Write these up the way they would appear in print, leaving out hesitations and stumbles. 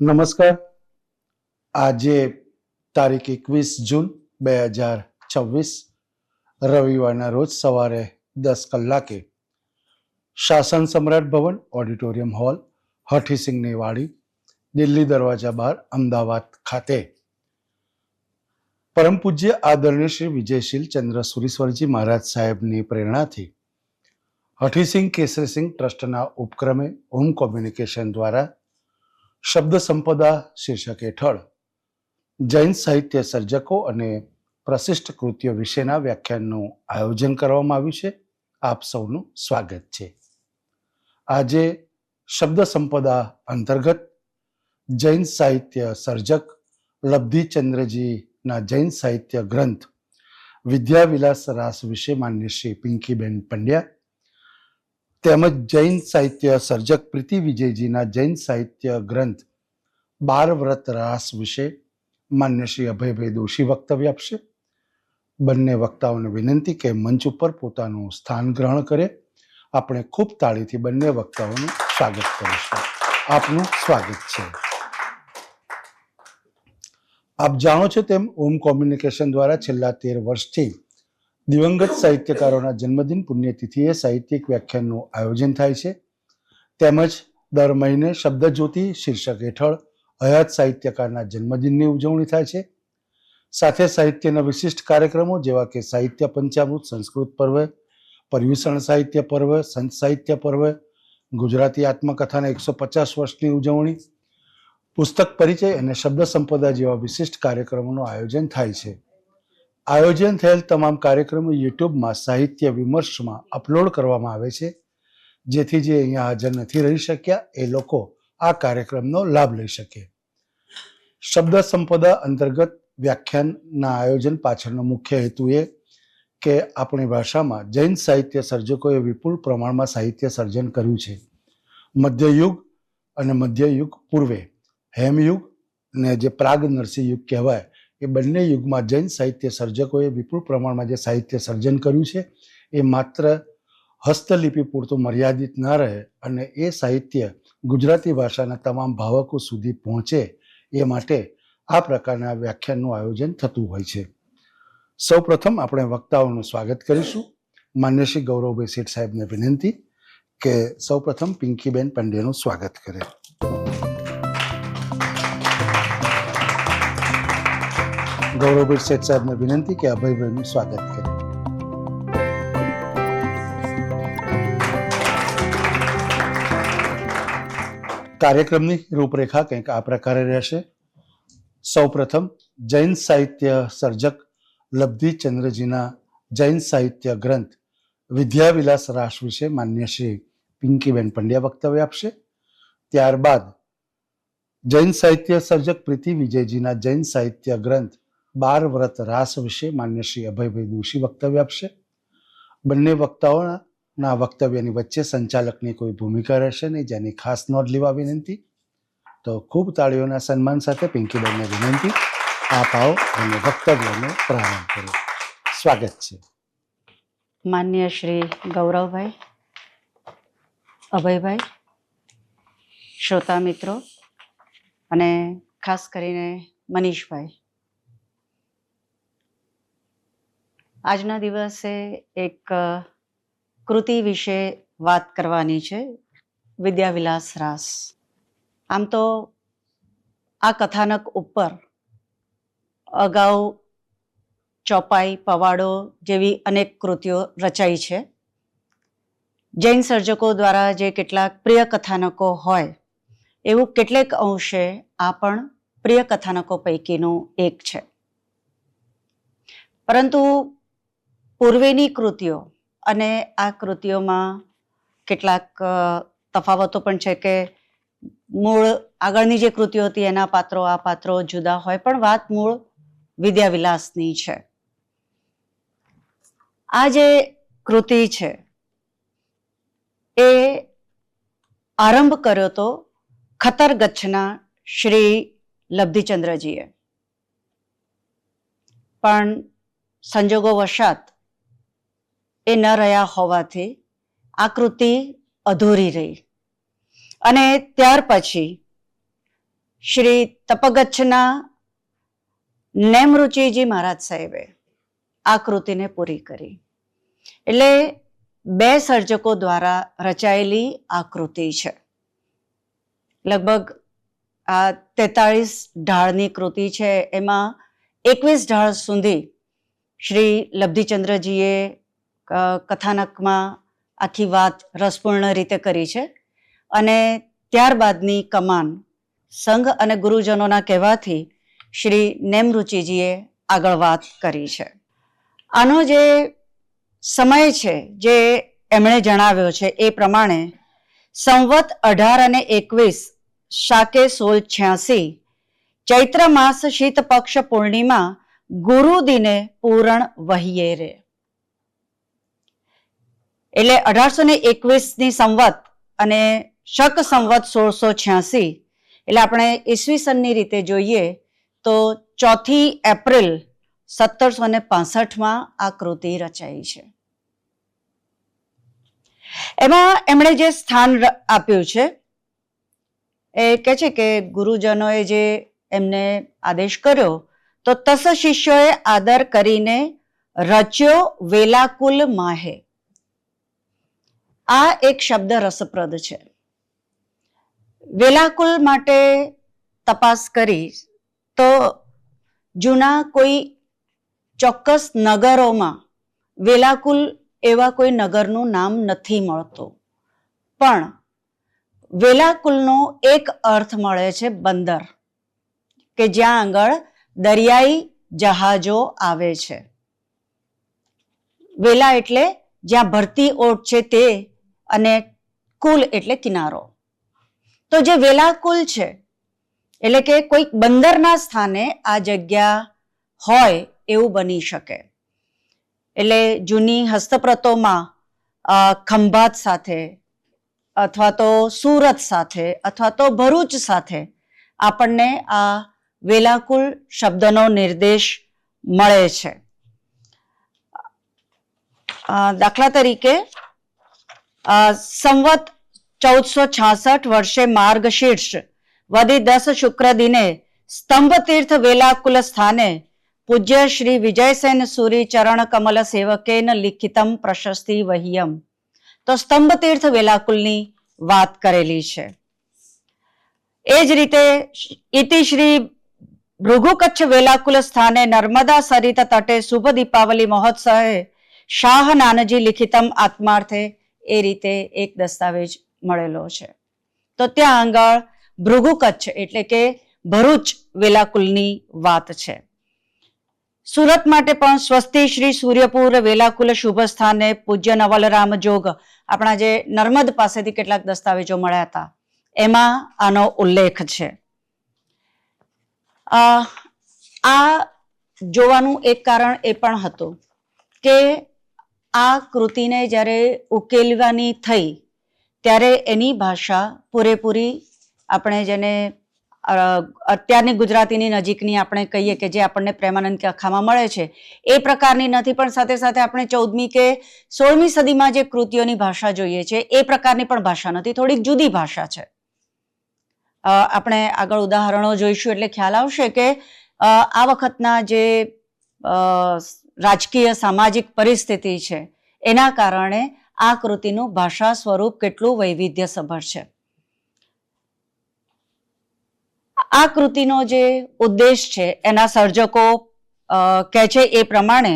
નમસ્કાર. આજે તારીખ 21 જૂન 2026 રવિવારના રોજ સવારે 10 કલાકે શાસન સમ્રાટ ભવન ઓડિટોરિયમ હોલ, હઠીસિંહની વાડી, દિલ્હી દરવાજા બહાર, અમદાવાદ ખાતે પરમ પૂજ્ય આદરણીય શ્રી વિજયશીલ ચંદ્ર સુરીશ્વરજી મહારાજ સાહેબની પ્રેરણાથી હઠીસિંહ કેસરીસિંહ ટ્રસ્ટના ઉપક્રમે હોમ કોમ્યુનિકેશન દ્વારા શબ્દ સંપદા શીર્ષક હેઠળ જૈન સાહિત્ય સર્જકો અને પ્રશિષ્ટ કૃતિઓ વિશેના વ્યાખ્યાનનું આયોજન કરવામાં આવ્યું છે. આપ સૌનું સ્વાગત છે. આજે શબ્દ સંપદા અંતર્ગત જૈન સાહિત્ય સર્જક લબ્ધિચંદ્રજીના જૈન સાહિત્ય ગ્રંથ વિદ્યાવિલાસ રાસ વિશે માન્ય શ્રી પિંકીબેન પંડ્યા તેમજ જૈન સાહિત્ય સર્જક પ્રીતિ વિજયજીના જૈન સાહિત્ય ગ્રંથ 12 વ્રત રાસ વિશે માન્ય શ્રી અભયભાઈ દોશી વક્તવ્ય આપશે. બંને વક્તાઓને વિનંતી કે મંચ ઉપર પોતાનું સ્થાન ગ્રહણ કરે. આપણે ખૂબ તાળીથી બંને વક્તાઓનું સ્વાગત કરીશું. આપનું સ્વાગત છે. આપ જાણો છો તેમ હોમ કોમ્યુનિકેશન દ્વારા છેલ્લા 13 વર્ષથી દિવંગત સાહિત્યકારોના જન્મદિન પુણ્યતિથિએ સાહિત્યિક વ્યાખ્યાનનું આયોજન થાય છે. તેમજ દર મહિને શબ્દજ્યોતિ શીર્ષક હેઠળ હયાત સાહિત્યકારના જન્મદિનની ઉજવણી થાય છે. સાથે સાહિત્યના વિશિષ્ટ કાર્યક્રમો જેવા કે સાહિત્ય પંચામૃત, સંસ્કૃત પર્વ, પર્યુષણ સાહિત્ય પર્વ, સંત સાહિત્ય પર્વ, ગુજરાતી આત્મકથાના 150 વર્ષની ઉજવણી, પુસ્તક પરિચય અને શબ્દ સંપદા જેવા વિશિષ્ટ કાર્યક્રમોનું આયોજન થાય છે. આયોજન થયેલ તમામ કાર્યક્રમો યુટ્યુબમાં સાહિત્ય વિમર્શમાં અપલોડ કરવામાં આવે છે, જેથી જે અહીંયા હાજર નથી રહી શક્યા એ લોકો આ કાર્યક્રમનો લાભ લઈ શકે. શબ્દ સંપદા અંતર્ગત વ્યાખ્યાનના આયોજન પાછળનો મુખ્ય હેતુ એ કે આપણી ભાષામાં જૈન સાહિત્ય સર્જકોએ વિપુલ પ્રમાણમાં સાહિત્ય સર્જન કર્યું છે. મધ્યયુગ અને મધ્યયુગ પૂર્વે હેમયુગ ને જે પ્રાગ નરસિંહ યુગ કહેવાય એ બંને યુગમાં જૈન સાહિત્ય સર્જકોએ વિપુલ પ્રમાણમાં જે સાહિત્ય સર્જન કર્યું છે એ માત્ર હસ્તલિપિ પૂરતું મર્યાદિત ન રહે અને એ સાહિત્ય ગુજરાતી ભાષાના તમામ ભાવકો સુધી પહોંચે એ માટે આ પ્રકારના વ્યાખ્યાનનું આયોજન થતું હોય છે. સૌ પ્રથમ આપણે વક્તાઓનું સ્વાગત કરીશું. માન્ય શ્રી ગૌરવભાઈ શેઠ સાહેબને વિનંતી કે સૌ પ્રથમ પિંકીબેન પંડ્યાનું સ્વાગત કરે. ગૌરવભાઈ શેઠ સાહેબને વિનંતી કે અભયભાઈનું સ્વાગત કરે. કાર્યક્રમની રૂપરેખા કંઈક આ પ્રકારે રહેશે. સૌ પ્રથમ જૈન સાહિત્ય સર્જક લબ્ધિચંદ્રજીના જૈન સાહિત્ય ગ્રંથ વિદ્યાવિલાસ રાસ વિશે માન્ય શ્રી પિંકીબેન પંડ્યા વક્તવ્ય આપશે. ત્યારબાદ જૈન સાહિત્ય સર્જક પ્રીતિ વિજયજીના જૈન સાહિત્ય ગ્રંથ 12 વ્રત રાસ વિશે માન્ય શ્રી અભયભાઈ દોશી વક્તવ્ય આપશે. બંને વક્તાઓના વક્તવ્યની વચ્ચે સંચાલકની કોઈ ભૂમિકા રહેશે નહીં, જેની ખાસ નોંધ લેવા વિનંતી. તો ખૂબ તાળીઓના સન્માન સાથે પિંકીબેનને વિનંતી, આપ આવો અને વક્તવ્યનો પ્રારંભ કરો. સ્વાગત છે. માન્ય શ્રી ગૌરવભાઈ, અભયભાઈ, શ્રોતા મિત્રો અને ખાસ કરીને મનીષભાઈ, આજના દિવસે એક કૃતિ વિશે વાત કરવાની છે, વિદ્યાવિલાસ રાસ. આમ તો આ કથાનક ઉપર અગાઉ ચોપાઈ, પવાડો જેવી અનેક કૃતિઓ રચાઈ છે. જૈન સર્જકો દ્વારા જે કેટલાક પ્રિય કથાનકો હોય એવું કેટલેક અંશે આ પણ પ્રિય કથાનકો પૈકીનું એક છે. પરંતુ પૂર્વેની કૃતિઓ અને આ કૃતિઓમાં કેટલાક તફાવતો પણ છે કે મૂળ આગળની જે કૃતિઓ હતી એના પાત્રો આ પાત્રો જુદા હોય, પણ વાત મૂળ વિદ્યાવિલાસની છે. આ જે કૃતિ છે એ આરંભ કર્યો તો ખતરગચ્છના શ્રી લબ્ધિચંદ્રજીએ, પણ સંજોગો વશાત એ ન રહ્યા હોવાથી આ કૃતિ અધૂરી રહી અને ત્યાર પછી શ્રી તપગચ્છના નેમરુચિજી મહારાજ સાહેબે આ કૃતિને પૂરી કરી. એટલે 2 સર્જકો દ્વારા રચાયેલી આ કૃતિ છે. લગભગ આ 43 ઢાળની કૃતિ છે. એમાં 21 ઢાળ સુધી શ્રી લબ્ધિચંદ્રજીએ કથાનકમાં આખી વાત રસપૂર્ણ રીતે કરી છે અને ત્યારબાદની કમાન સંઘ અને ગુરુજનોના કહેવાથી શ્રી નેમરુચિજીએ આગળ વાત કરી છે. આનો જે સમય છે જે એમણે જણાવ્યો છે એ પ્રમાણે સંવત 18 અને 21 શાકે 1686 ચૈત્ર માસ શીત પક્ષ પૂર્ણિમા ગુરુ દિને પૂરણ વહીએ રે. એટલે 1821ની સંવત અને શક સંવત 1686 એટલે આપણે ઈસવીસનની રીતે જોઈએ તો 4 એપ્રિલ 1765માં આ કૃતિ રચાઈ છે. એમાં એમણે જે સ્થાન આપ્યું છે એ કહે છે કે ગુરુજનોએ જે એમને આદેશ કર્યો તો તસ શિષ્યોએ આદર કરીને રચ્યો વેલાકુલ માહે. આ એક શબ્દ રસપ્રદ છે. વેલાકુલ માટે તપાસ કરી તો જૂના કોઈ ચોક્કસ નગરોમાં વેલાકુલ એવા કોઈ નગરનું નામ નથી મળતું, પણ વેલાકુલનો એક અર્થ મળે છે બંદર, કે જ્યાં આગળ દરિયાઈ જહાજો આવે છે. વેલા એટલે જ્યાં ભરતી ઓટ છે તે, અને કુલ એટલે કિનારો. તો જે વેલાકુલ છે એટલે કે કોઈક બંદરના સ્થાને આ જગ્યા હોય એવું બની શકે. એટલે જૂની હસ્તપ્રતોમાં ખંભાત સાથે અથવા તો સુરત સાથે અથવા તો ભરૂચ સાથે આપણને આ વેલાકુલ શબ્દનો નિર્દેશ મળે છે. દાખલા તરીકે સંવત 1466 વર્ષે માર્ગશીર્ષ વદી 10 શુક્ર દિને સ્તંભ તીર્થ વેલાકુલ સ્થાને પૂજ્ય શ્રી વિજયસેન સુરી ચરણ કમલ સેવકેન લિખિતમ પ્રશસ્તિ વહિયમ. તો સ્તંભ તીર્થ વેલાકુલની વાત કરેલી છે. એ જ રીતે ઇતિ શ્રી ભૃગુ કચ્છ વેલાકુલ સ્થાને નર્મદા સરિત તટે શુભ દીપાવલી મહોત્સવે શાહ નાનજી લિખિતમ આત્માર્થે. એ રીતે એક દસ્તાવેજ મળેલો છે. તો ત્યાં આગળ ભૃગુ કચ્છ એટલે કે ભરૂચ વેલાકુલની વાત છે. સુરત માટે પણ સ્વસ્તિ શ્રી સૂર્યપુર વેલાકુલ શુભ સ્થાને પૂજ્ય નવલરામ જોગ, આપણા જે નર્મદ પાસેથી કેટલાક દસ્તાવેજો મળ્યા હતા એમાં આનો ઉલ્લેખ છે. આ જોવાનું એક કારણ એ પણ હતું કે આ કૃતિને જ્યારે ઉકેલવાની થઈ ત્યારે એની ભાષા પૂરેપૂરી આપણે જેને અત્યારની ગુજરાતીની નજીકની આપણે કહીએ કે જે આપણને પ્રેમાનંદ કે અખામાં મળે છે એ પ્રકારની નથી, પણ સાથે સાથે આપણે 14મી કે 16મી સદીમાં જે કૃતિઓની ભાષા જોઈએ છે એ પ્રકારની પણ ભાષા નથી, થોડીક જુદી ભાષા છે. આપણે આગળ ઉદાહરણો જોઈશું એટલે ખ્યાલ આવશે કે આ વખતના જે રાજકીય સામાજિક પરિસ્થિતિ છે એના કારણે આ કૃતિનું ભાષા સ્વરૂપ કેટલું વૈવિધ્યસભર છે. આ કૃતિનો જે ઉદ્દેશ છે એના સર્જકો કહે છે એ પ્રમાણે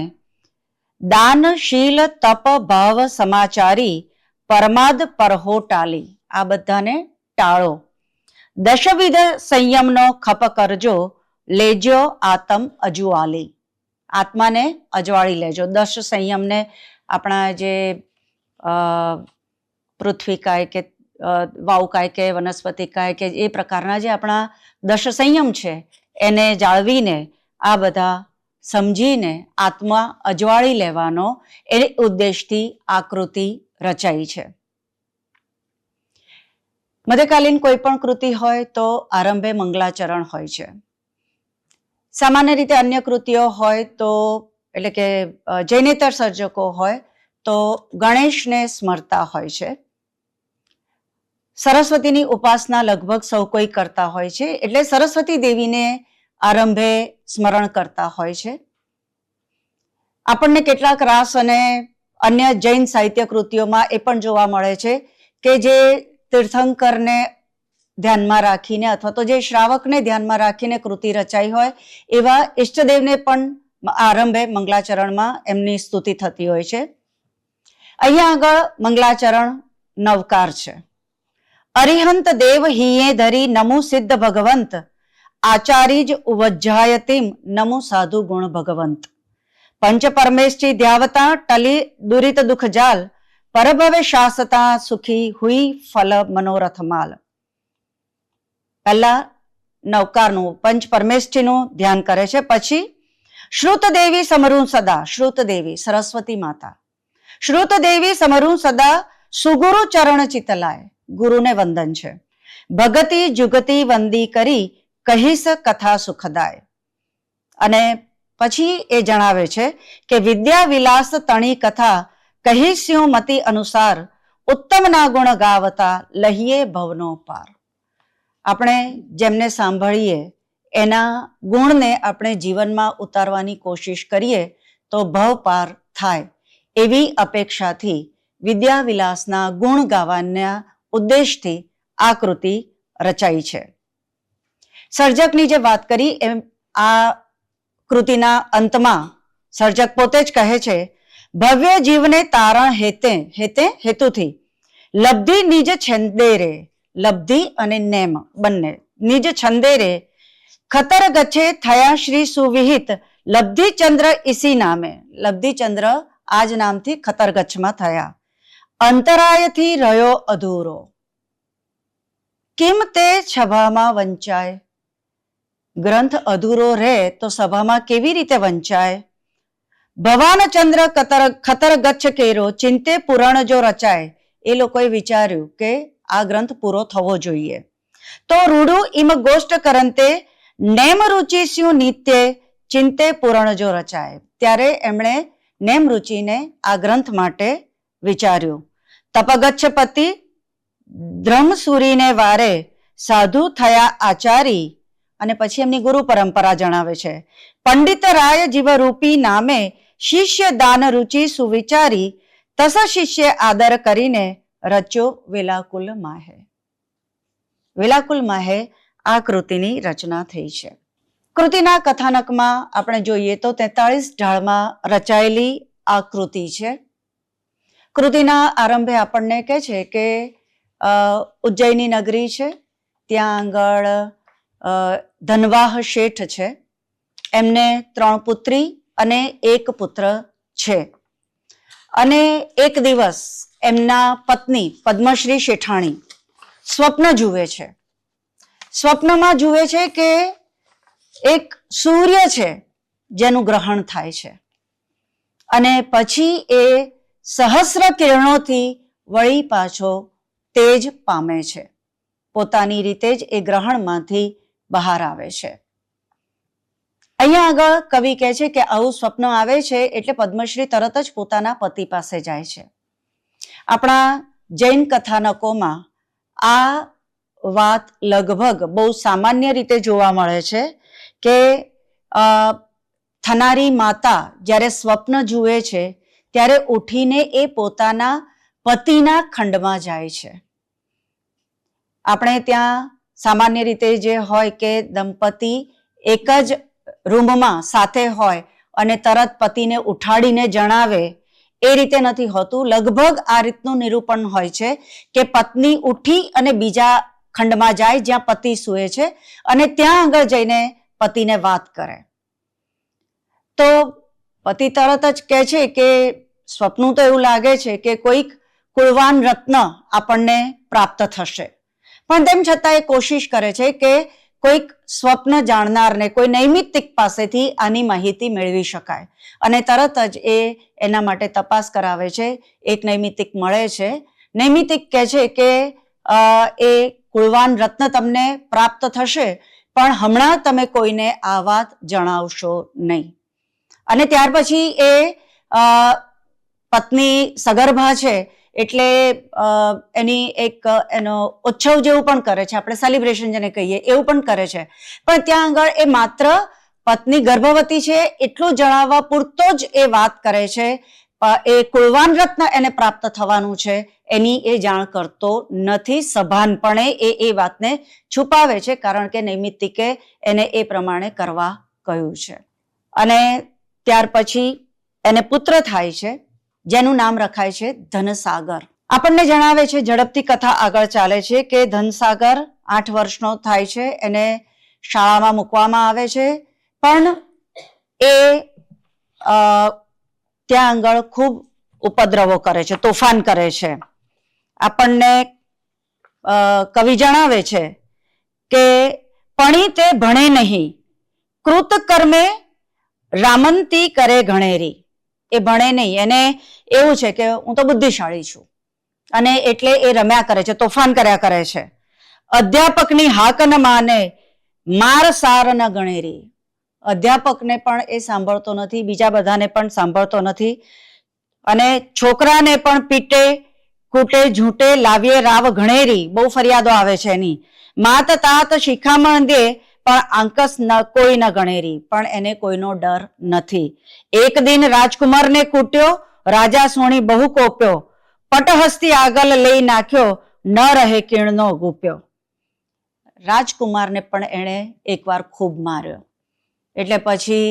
દાનશીલ તપ ભાવ સમાચારી પરમાદ પરહો ટાલી. આ બધાને ટાળો. દશવિધ સંયમનો ખપ કરજો લેજો આતમ અજુઆલી. આત્માને અજવાળી લેજો. 10 સંયમને આપણા જે પૃથ્વીકાય કે વાયુકાય કે વનસ્પતિકાય કે એ પ્રકારના જે આપણા 10 સંયમ છે એને જાળવીને આ બધા સમજીને આત્મા અજવાળી લેવાનો એ ઉદ્દેશથી આ કૃતિ રચાઈ છે. મધ્યકાલીન કોઈ પણ કૃતિ હોય તો આરંભે મંગલાચરણ હોય છે. સામાન્ય રીતે અન્ય કૃતિઓ હોય તો એટલે કે જૈનેતર સર્જકો હોય તો ગણેશને સ્મરતા હોય છે. સરસ્વતીની ઉપાસના લગભગ સૌ કોઈ કરતા હોય છે, એટલે સરસ્વતી દેવીને આરંભે સ્મરણ કરતા હોય છે. આપણને કેટલાક રાસ અને અન્ય જૈન સાહિત્ય કૃતિઓમાં એ પણ જોવા મળે છે કે જે તીર્થંકરને ધ્યાનમાં રાખીને અથવા તો જે શ્રાવકને ધ્યાનમાં રાખીને કૃતિ રચાઈ હોય એવા ઈષ્ટદેવને પણ આરંભે મંગલાચરણમાં એમની સ્તુતિ થતી હોય છે. અહીંયા આગળ મંગલાચરણ નવકાર છે. અરિહંત દેવ હિયે ધરી નમુ સિદ્ધ ભગવંત, આચાર્યજ ઉવજ્જાયતિમ નમુ સાધુ ગુણ ભગવંત. પંચ પરમેશજી ધ્યાવતા ટલી દુરિત દુઃખ જાલ, પરભવે શાસતા સુખી હુઈ ફલ મનોરથ માલ. પહેલા નવકારનું પંચ પરમેશજીનું ધ્યાન કરે છે, પછી શ્રુત દેવી સમરું સદા, શ્રુત દેવી સરસ્વતી માતા, શ્રુત દેવી સમરું સદા સુગુરુ ચરણ ચિતલાય, ગુરુને વંદન છે. ભગતી જુગતી વંદી કરી કહીસ કથા સુખદાય. અને પછી એ જણાવે છે કે વિદ્યા વિલાસ તણી કથા કહીસ્યું મતિ અનુસાર, ઉત્તમ ના ગુણ ગાવતા લહીએ ભવનો પાર. આપણે જેમને સાંભળીએ એના ગુણને આપણે જીવનમાં ઉતારવાની કોશિશ કરીએ તો ભવ પાર થાય, એવી અપેક્ષાથી વિદ્યા વિલાસના ગુણ ગાવાના ઉદ્દેશથી આ કૃતિ રચાઈ છે. સર્જકની જે વાત કરી એમ આ કૃતિના અંતમાં સર્જક પોતે જ કહે છે, ભવ્ય જીવને તારણ હેતુથી લબ્ધિ નિજ છંદે રે, લબ્ધિ અને નેમ બંને નિજ છંદે રે, ખતર ગચ્છે થયા શ્રી સુવિહિત, લબ્ધિ ચંદ્ર ઇસી નામે, લબ્ધિ ચંદ્ર આ જ નામથી ખતર ગચ્છમાં થયા. અંતરાયથી રહ્યો અધૂરો, કેમ તે સભામાં વંચાય. ગ્રંથ અધૂરો રહે તો સભામાં કેવી રીતે વંચાય. ભવાન ચંદ્ર ખતર ગચ્છ કેરો, ચિંતે પુરાણ જો રચાય. એ લોકોએ વિચાર્યું કે આ ગ્રંથ પૂરો થવો જોઈએ. તો રૂડું ઇમ ગોષ્ઠ કરંતે નેમ રુચિ સ્યુ નિત્ય, ચિંતે પુરાણ જો રચાય. ત્યારે એમણે નેમ રુચિને આ ગ્રંથ માટે વિચાર્યું. તપગચ્છપતિ ધ્રમસુરીને વારે, સાધુ થયા આચારી. અને પછી એમની ગુરુ પરંપરા જણાવે છે. પંડિત રાય જીવરૂપી નામે, શિષ્ય દાન રુચિ સુવિચારી, તસ શિષ્ય આદર કરીને રચ્યો વેલાકુલ માહે. વેલાકુલ માહે આ કૃતિની રચના થઈ છે. કૃતિના કથાનકમાં આપણે જોઈએ તો 43 ઢાળમાં રચાયેલી આ કૃતિ છે. કૃતિના આરંભે આપણને કહે છે કે ઉજ્જૈની નગરી છે, ત્યાં આગળ ધનવાહ શેઠ છે, એમને 3 પુત્રી અને 1 પુત્ર છે. અને એક દિવસ એમના પત્ની પદ્મશ્રી શેઠાણી સ્વપ્ન જુએ છે. સ્વપ્નમાં જુએ છે કે એક સૂર્ય છે જેનું ગ્રહણ થાય છે, અને પછી એ સહસ્ર કિરણોથી વળી પાછો તેજ પામે છે. પોતાની રીતે જ એ ગ્રહણમાંથી બહાર આવે છે. અહીંયા આગળ કવિ કહે છે કે આવું સ્વપ્ન આવે છે એટલે પદ્મશ્રી તરત જ પોતાના પતિ પાસે જાય છે. આપણા જૈન કથાનકોમાં આ વાત લગભગ બહુ સામાન્ય રીતે જોવા મળે છે કે થનારી માતા જ્યારે સ્વપ્ન જુએ છે ત્યારે ઉઠીને એ પોતાના પતિના ખંડમાં જાય છે. આપણે ત્યાં સામાન્ય રીતે જે હોય કે દંપતી એક જ રૂમમાં સાથે હોય અને તરત પતિને ઉઠાડીને જણાવે, એ રીતે નથી હોતું. લગભગ આ રીતનું નિરૂપણ હોય છે કે પત્ની ઉઠી અને બીજા ખંડમાં જાય જ્યાં પતિ સૂએ છે અને ત્યાં આગળ જઈને પતિને વાત કરે. તો પતિ તરત જ કહે છે કે સ્વપ્ન તો એવું લાગે છે કે કોઈક કુળવાન રત્ન આપણને પ્રાપ્ત થશે, પણ તેમ છતાં એ કોશિશ કરે છે કે કોઈક સ્વપ્ન જાણનારને, કોઈ નૈમિત્તિક પાસેથી આની માહિતી મેળવી શકાય. અને તરત જ એ એના માટે તપાસ કરાવે છે. એક નૈમિત્તિક મળે છે. નૈમિત્તિક કહે છે કે એ કુળવાન રત્ન તમને પ્રાપ્ત થશે, પણ હમણાં તમે કોઈને આ વાત જણાવશો નહીં. અને ત્યાર પછી એ પત્ની સગર્ભા છે એટલે એની એક એનો ઉત્સવ જેવું પણ કરે છે, આપણે સેલિબ્રેશન જેને કહીએ એવું પણ કરે છે. પણ ત્યાં આગળ એ માત્ર પત્ની ગર્ભવતી છે એટલું જણાવવા પૂરતો જ એ વાત કરે છે. એ કુળવાન રત્ન એને પ્રાપ્ત થવાનું છે એની એ જાણ કરતો નથી. સભાનપણે એ વાતને છુપાવે છે, કારણ કે નૈમિત્તિકે એને એ પ્રમાણે કરવા કહ્યું છે. અને ત્યાર પછી એને પુત્ર થાય છે જેનું નામ રખાય છે ધનસાગર. આપણને જણાવે છે, ઝડપથી કથા આગળ ચાલે છે, કે ધનસાગર 8 વર્ષનો થાય છે, એને શાળામાં મૂકવામાં આવે છે, પણ એ ત્યાં આગળ ખૂબ ઉપદ્રવો કરે છે, તોફાન કરે છે. આપણને કવિ જણાવે છે કે પણી તે ભણે નહીં, કૃત કર્મે રામંતી કરે ઘણેરી. એ ભણે નહીં, એને એવું છે કે હું તો બુદ્ધિશાળી છું અને એટલે એ રમ્યા કરે છે, તોફાન કર્યા કરે છે. અધ્યાપકની હાક ન માને, માર સાર ન ગણેરી. અધ્યાપકને પણ એ સાંભળતો નથી, બીજા બધાને પણ સાંભળતો નથી, અને છોકરાને પણ પીટે કૂટે ઝૂંટે લાવીએ રાવ ઘણેરી. બહુ ફરિયાદો આવે છે એની. માત તાત શિખામણ દે, પણ આંકસ કોઈ ન ગણેરી. પણ એને કોઈનો ડર નથી. એક દિન રાજકુમારને કૂટ્યો, રાજા સોણી બહુ કોપ્યો, પટહસ્તી આગળ લઈ નાખ્યો, ન રહે કીણનો ગુપ્યો. રાજકુમારને પણ એણે એકવાર ખૂબ માર્યો. એટલે પછી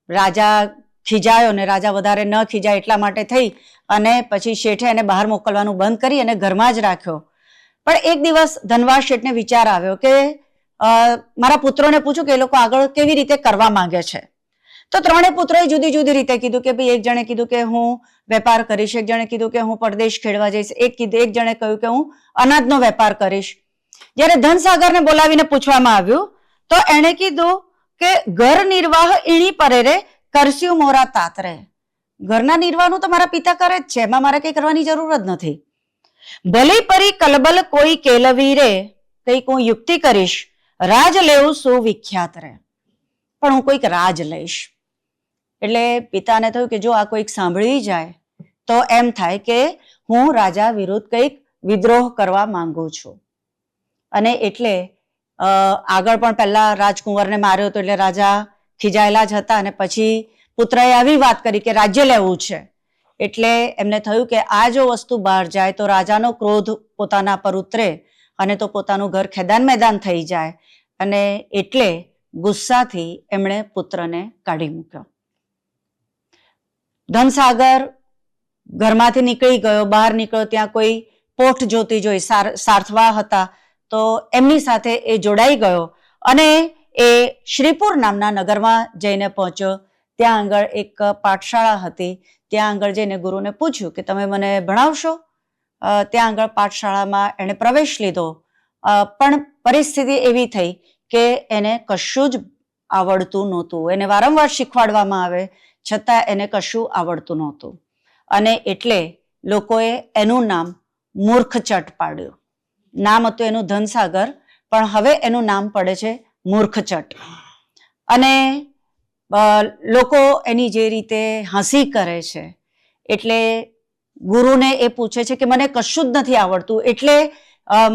રાજા ખીજાયો, ને રાજા વધારે ન ખીજાય એટલા માટે થઈ અને પછી શેઠે એને બહાર મોકલવાનું બંધ કરી અને ઘરમાં જ રાખ્યો. પણ એક દિવસ ધનવાસ શેઠને વિચાર આવ્યો કે મારા પુત્રોને પૂછું કે એ લોકો આગળ કેવી રીતે કરવા માંગે છે. તો 3 પુત્રોએ જુદી જુદી રીતે કીધું કે ભાઈ, એક જણે કીધું કે હું વેપાર કરીશ, એક જણે કીધું કે હું પરદેશ ખેડવા જઈશ, એક જણે કહ્યું કે હું અનાજનો વેપાર કરીશ. જ્યારે ધનસાગરને બોલાવીને પૂછવામાં આવ્યું તો એણે કીધું કે ઘર નિર્વાહ ઈણી પરે રે, કરસ્યું મોરા તાતરે. ઘરના નિર્વાહનું તો મારા પિતા કરે જ છે, એમાં મારે કઈ કરવાની જરૂર જ નથી. ભલી પરી કલબલ કોઈ કેલવી રે, કઈક હું યુક્તિ કરીશ, રાજ લેવું સુવિખ્યાત રે. પણ હું કોઈક રાજ લઈશ. એટલે પિતાને થયું કે જો આ કોઈક સાંભળી જાય તો એમ થાય કે હું રાજા વિરુદ્ધ કંઈક વિદ્રોહ કરવા માંગુ છું. અને એટલે આગળ પણ પહેલા રાજકુંવરને માર્યો હતો એટલે રાજા ખીજાયેલા જ હતા, અને પછી પુત્રએ આવી વાત કરી કે રાજ્ય લેવું છે. એટલે એમને થયું કે આ જો વસ્તુ બહાર જાય તો રાજાનો ક્રોધ પોતાના પર ઉતરે અને તો પોતાનું ઘર ખેદાન મેદાન થઈ જાય, અને એટલે ગુસ્સાથી એમણે પુત્રને કાઢી મૂક્યો. ધનસાગર ઘરમાંથી નીકળી ગયો, બહાર નીકળ્યો, ત્યાં કોઈ પોઠ જોતી જોઈ, સારથવા હતા, તો એમની સાથે એ જોડાઈ ગયો અને એ શ્રીપુર નામના નગરમાં જઈને પહોંચ્યો. ત્યાં આગળ એક પાઠશાળા હતી, ત્યાં આગળ જઈને ગુરુને પૂછ્યું કે તમે મને ભણાવશો. ત્યાં આગળ પાઠશાળામાં એણે પ્રવેશ લીધો, પણ પરિસ્થિતિ એવી થઈ કે એને કશું જ આવડતું નહોતું. એને વારંવાર શીખવાડવામાં આવે છતાં એને કશું આવડતું નહોતું, અને એટલે લોકોએ એનું નામ મૂર્ખચટ પાડ્યું. નામ હતું એનું ધનસાગર, પણ હવે એનું નામ પડે છે મૂર્ખચટ. અને લોકો એની જે રીતે હસી કરે છે, એટલે ગુરુને એ પૂછે છે કે મને કશું જ નથી આવડતું, એટલે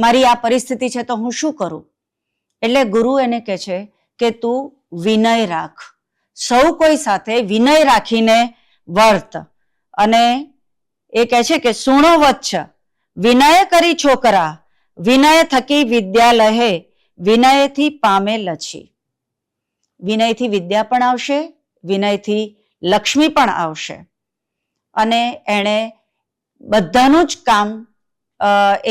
મારી આ પરિસ્થિતિ છે તો હું શું કરું. એટલે ગુરુ એને કહે છે કે તું વિનય રાખ, સૌ કોઈ સાથે વિનય રાખીને વર્ત. અને એ કહે છે કે સુણો વચ્ચ વિનય કરી છોકરા, વિનય થકી વિદ્યા લહે, વિનયથી પામે લછી. વિનયથી વિદ્યા પણ આવશે, વિનયથી લક્ષ્મી પણ આવશે. અને એણે બધાનું જ કામ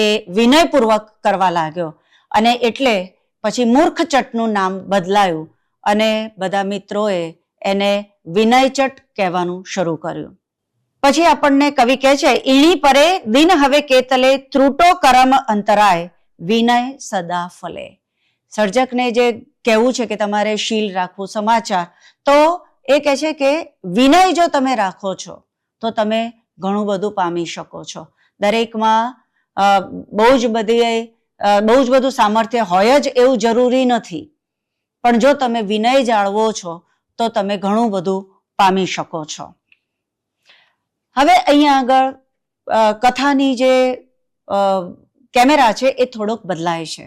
એ વિનયપૂર્વક કરવા લાગ્યો, અને એટલે પછી મૂર્ખચટનું નામ બદલાયું અને બધા મિત્રોએ એને વિનયચટ કહેવાનું શરૂ કર્યું. પછી આપણને કવિ કહે છે, ઈણી પરે દિન હવે કેતલે, ત્રુટો કરમ અંતરાય, વિનય સદા ફલે. સર્જકને જે કહેવું છે કે તમારે શીલ રાખવું, સમાચાર, તો એ કહે છે કે વિનય જો તમે રાખો છો તો તમે ઘણું બધું પામી શકો છો. દરેકમાં બહુ જ બધું સામર્થ્ય હોય જ એવું જરૂરી નથી, પણ જો તમે વિનય જાળવો છો તો તમે ઘણું બધું પામી શકો છો. હવે અહીંયા આગળ કથાની જે કેમેરા છે એ થોડોક બદલાય છે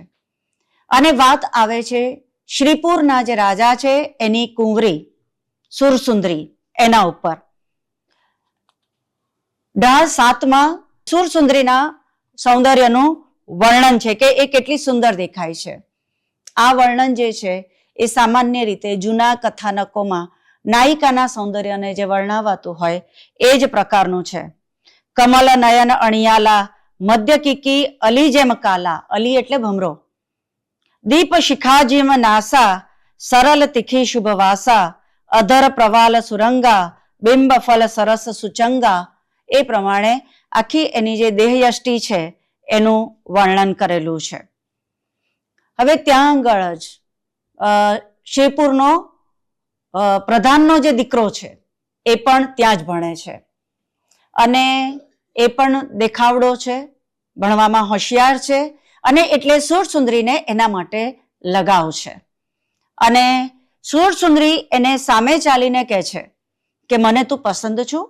અને વાત આવે છે શ્રીપુરના જે રાજા છે એની કુંવરી સુરસુંદરી એના ઉપર. ઢાળ 7માં સુરસુંદરીના સૌંદર્યનું વર્ણન છે કે એ કેટલી સુંદર દેખાય છે. આ વર્ણન જે છે એ સામાન્ય રીતે જૂના કથાનકોમાં નાયિકાના સૌંદર્યને જે વર્ણવાતું હોય એ જ પ્રકારનું છે. કમલ નયન અણિયાલા મધ્ય કીકી અલી જેમ કાલા, અલી એટલે ભમરો, દીપ શિખા જેમ નાસા સરલ તીખી શુભ વાસા અધર પ્રવાલ સુરંગા બિંબ ફલ સરસ સુચંગા. એ પ્રમાણે આખી એની જે દેહયષ્ટિ છે એનું વર્ણન કરેલું છે. હવે ત્યાં આગળ જ શ્રીપુરનો પ્રધાનનો જે દીકરો છે એ પણ ત્યાં જ ભણે છે અને એ પણ દેખાવડો છે, ભણવામાં હોશિયાર છે અને એટલે સુરસુંદરીને એના માટે લગાવ છે. અને સુરસુંદરી એને સામે ચાલીને કહે છે કે મને તું પસંદ છું,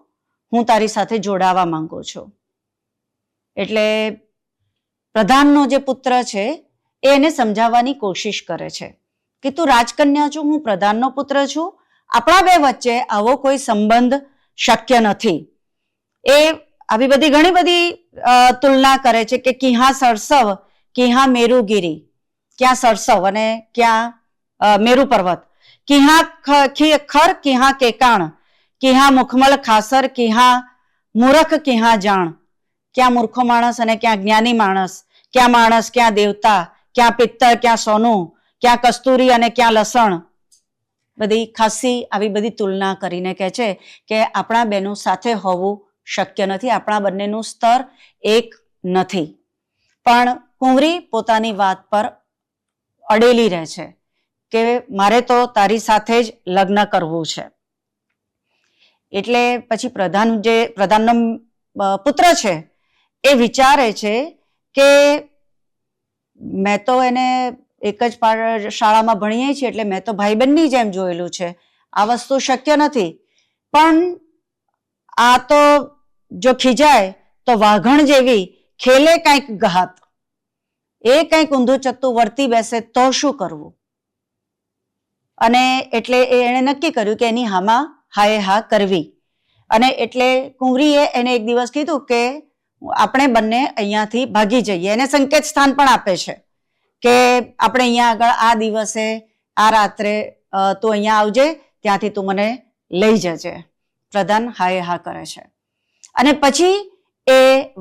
હું તારી સાથે જોડાવા માંગુ છું. એટલે પ્રધાનનો જે પુત્ર છે એ એને સમજાવવાની કોશિશ કરે છે કે તું રાજકન્યા છું, હું પ્રધાનનો પુત્ર છું, આપણા બે વચ્ચે આવો કોઈ સંબંધ શક્ય નથી. એ આવી બધી ઘણી બધી તુલના કરે છે કે કિહા સરસવ કિહા મેરુગીરી, ક્યાં સરસવ અને ક્યાં મેરુ પર્વત, કિહા ખર કિહા કેકાણ, કિહા મુખમલ ખાસર કિહા મૂરખ કિહા જાણ, ક્યાં મૂર્ખો માણસ અને ક્યાં જ્ઞાની માણસ, ક્યાં માણસ ક્યાં દેવતા, ક્યાં પિત્તળ ક્યાં સોનું, ક્યાં કસ્તુરી અને ક્યાં લસણ. બધી ખાસી આવી બધી તુલના કરીને કહે છે કે આપણા બેનું સાથે હોવું શક્ય નથી, આપણા બંનેનું સ્તર એક નથી. પણ કુંવરી પોતાની વાત પર અડેલી રહે છે કે મારે તો તારી સાથે જ લગ્ન કરવું છે. એટલે પછી પ્રધાનનો પુત્ર છે એ વિચારે છે કે મેં તો એને એક જ શાળામાં ભણીએ છીએ એટલે મેં તો ભાઈ બહેનની જેમ જોયેલું છે, આ વસ્તુ શક્ય નથી. પણ આ તો જો ખીજાય તો વાઘણ જેવી ખેલે કંઈક ઘાત, એ કંઈક ઊંધું ચત્તું વર્તી બેસે તો શું કરવું. અને એટલે એણે નક્કી કર્યું કે એની હામાં હાએ હા કરવી. અને એટલે કુંવરીએ એને એક દિવસ કીધું કે આપણે બંને અહીંયાથી ભાગી જઈએ. એને સંકેત સ્થાન પણ આપે છે કે આપણે અહીંયા આગળ આ દિવસે આ રાત્રે તું અહીંયા આવજે, ત્યાંથી તું મને લઈ જજે. પ્રધાન હાએ હા કરે છે અને પછી એ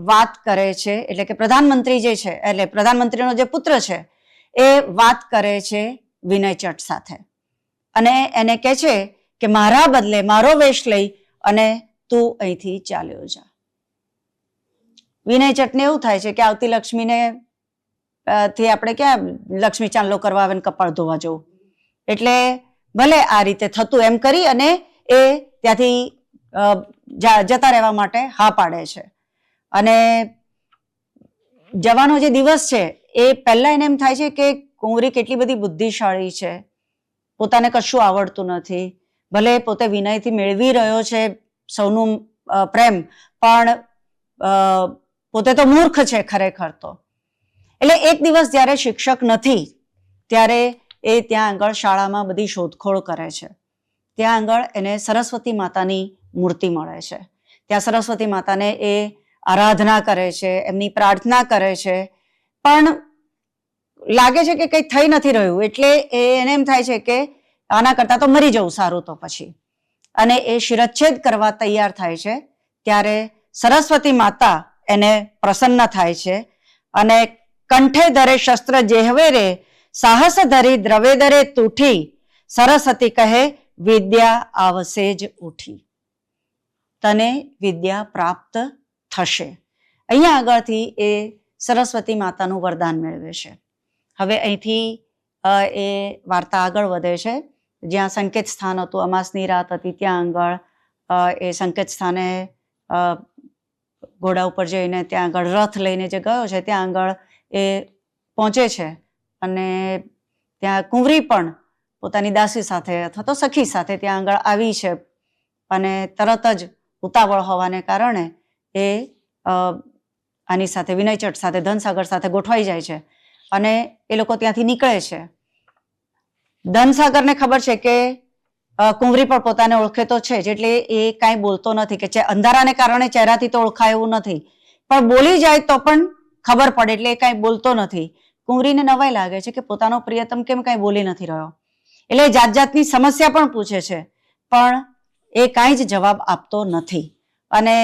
વાત કરે છે, એટલે કે પ્રધાનમંત્રી જે છે એટલે પ્રધાનમંત્રીનો જે પુત્ર છે એ વાત કરે છે વિનયચટ સાથે અને એને કહે છે કે મારા બદલે મારો વેશ લઈ અને તું અહીંથી ચાલ્યો જા. વિનયચટને એવું થાય છે કે આવતી લક્ષ્મીને થી આપણે ક્યાં લક્ષ્મી ચાંદલો કરવા આવે ને કપાળ ધોવા જવું, એટલે ભલે આ રીતે થતું એમ કરી અને એ ત્યાંથી જતા રહેવા માટે હા પાડે છે. અને જવાનો જે દિવસ છે એ પહેલા એને એમ થાય છે કે કુંવરી કેટલી બધી બુદ્ધિશાળી છે, પોતાને કશું આવડતું નથી, ભલે પોતે વિનયથી મેળવી રહ્યો છે સૌનું પ્રેમ, પણ પોતે તો મૂર્ખ છે ખરેખર તો. એટલે એક દિવસ જ્યારે શિક્ષક નથી ત્યારે એ ત્યાં આગળ શાળામાં બધી શોધખોળ કરે છે. ત્યાં આગળ એને સરસ્વતી માતાની મૂર્તિ મળે છે. ત્યાં સરસ્વતી માતાને એ આરાધના કરે છે, એમની પ્રાર્થના કરે છે, પણ લાગે છે કે કંઈ થઈ નથી રહ્યું. એટલે એને એમ થાય છે કે આના કરતાં તો મરી જવું સારું તો પછી. અને એ શિરચ્છેદ કરવા તૈયાર થાય છે ત્યારે સરસ્વતી માતા એને પ્રસન્ન થાય છે અને કંઠે ધરે શસ્ત્ર જેહવે રે સાહસ ધરી દ્રવે દરે તૂઠી સરસ્વતી કહે વિદ્યા આવશે જ ઉઠી, તને વિદ્યા પ્રાપ્ત થશે. અહીંયા આગળથી એ સરસ્વતી માતાનું વરદાન મેળવે છે. હવે અહીંથી એ વાર્તા આગળ વધે છે. જ્યાં સંકેત સ્થાન હતું, અમાસની રાત હતી, ત્યાં આગળ એ સંકેત સ્થાને ઘોડા ઉપર જઈને ત્યાં આગળ રથ લઈને જે ગયો છે ત્યાં આગળ એ પહોંચે છે અને ત્યાં કુંવરી પણ પોતાની દાસી સાથે અથવા તો સખી સાથે ત્યાં આગળ આવી છે અને તરત જ ઉતાવળ હોવાને કારણે એ આની સાથે વિનયચટ સાથે ધનસાગર સાથે ગોઠવાઈ જાય છે અને એ લોકો ત્યાંથી નીકળે છે. ધનસાગરને ખબર છે કે કુંવરી પણ પોતાને ઓળખે તો છે જ, એટલે એ કાંઈ બોલતો નથી કે અંધારાને કારણે ચહેરાથી તો ઓળખાય એવું નથી, પણ બોલી જાય તો પણ ખબર પડે એટલે એ કાંઈ બોલતો નથી. કુંવરીને નવાઈ લાગે છે કે પોતાનો પ્રિયતમ કેમ કાંઈ બોલી નથી રહ્યો, એટલે જાત જાતની સમસ્યા પણ પૂછે છે, પણ એ કાંઈ જ જવાબ આપતો નથી. અને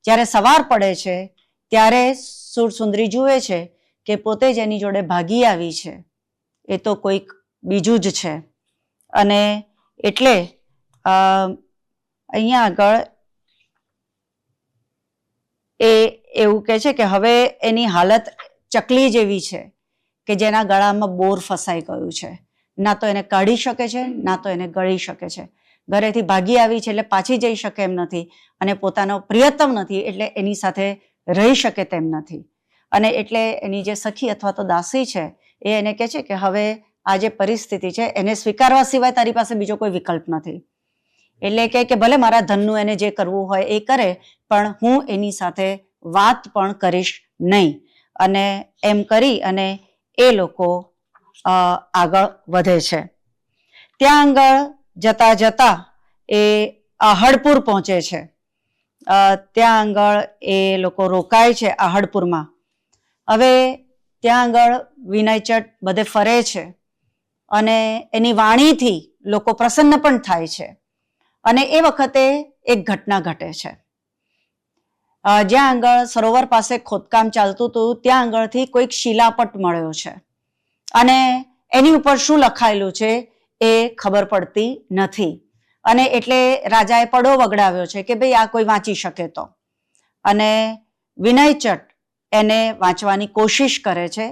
જ્યારે સવાર પડે છે ત્યારે સુરસુંદરી જુએ છે કે પોતે જ એની જોડે ભાગી આવી છે, એ તો કોઈક બીજું જ છે. અને એટલે અહીંયા આગળ એ એવું કહે છે કે હવે એની હાલત ચકલી જેવી છે કે જેના ગળામાં બોર ફસાઈ ગયું છે, ના તો એને કાઢી શકે છે ના તો એને ગળી શકે છે. ઘરેથી ભાગી આવી છે એટલે પાછી જઈ શકે એમ નથી, અને પોતાનો પ્રિયતમ નથી એટલે એની સાથે રહી શકે તેમ નથી. અને એટલે એની જે સખી અથવા તો દાસી છે એ એને કહે છે કે હવે આ જે પરિસ્થિતિ છે એને સ્વીકારવા સિવાય તારી પાસે બીજો કોઈ વિકલ્પ નથી. એટલે કે ભલે મારા ધનનું એને જે કરવું હોય એ કરે, પણ હું એની સાથે વાત પણ કરીશ નહીં. અને એમ કરી અને એ લોકો આગળ વધે છે. ત્યાં આગળ જતા જતા એ આહડપુર પહોંચે છે. ત્યાં આગળ એ લોકો રોકાય છે આહડપુરમાં. હવે ત્યાં આગળ વિનયચટ બધે ફરે છે અને એની વાણીથી લોકો પ્રસન્ન પણ થાય છે. અને એ વખતે એક ઘટના ઘટે છે. જ્યાં આગળ સરોવર પાસે ખોદકામ ચાલતું હતું ત્યાં આગળથી કોઈક શિલાપટ મળ્યો છે અને એની ઉપર શું લખાયેલું છે એ ખબર પડતી નથી. અને એટલે રાજાએ પડો વગડાવ્યો છે કે ભાઈ આ કોઈ વાંચી શકે તો. અને વિનયચટ એને વાંચવાની કોશિશ કરે છે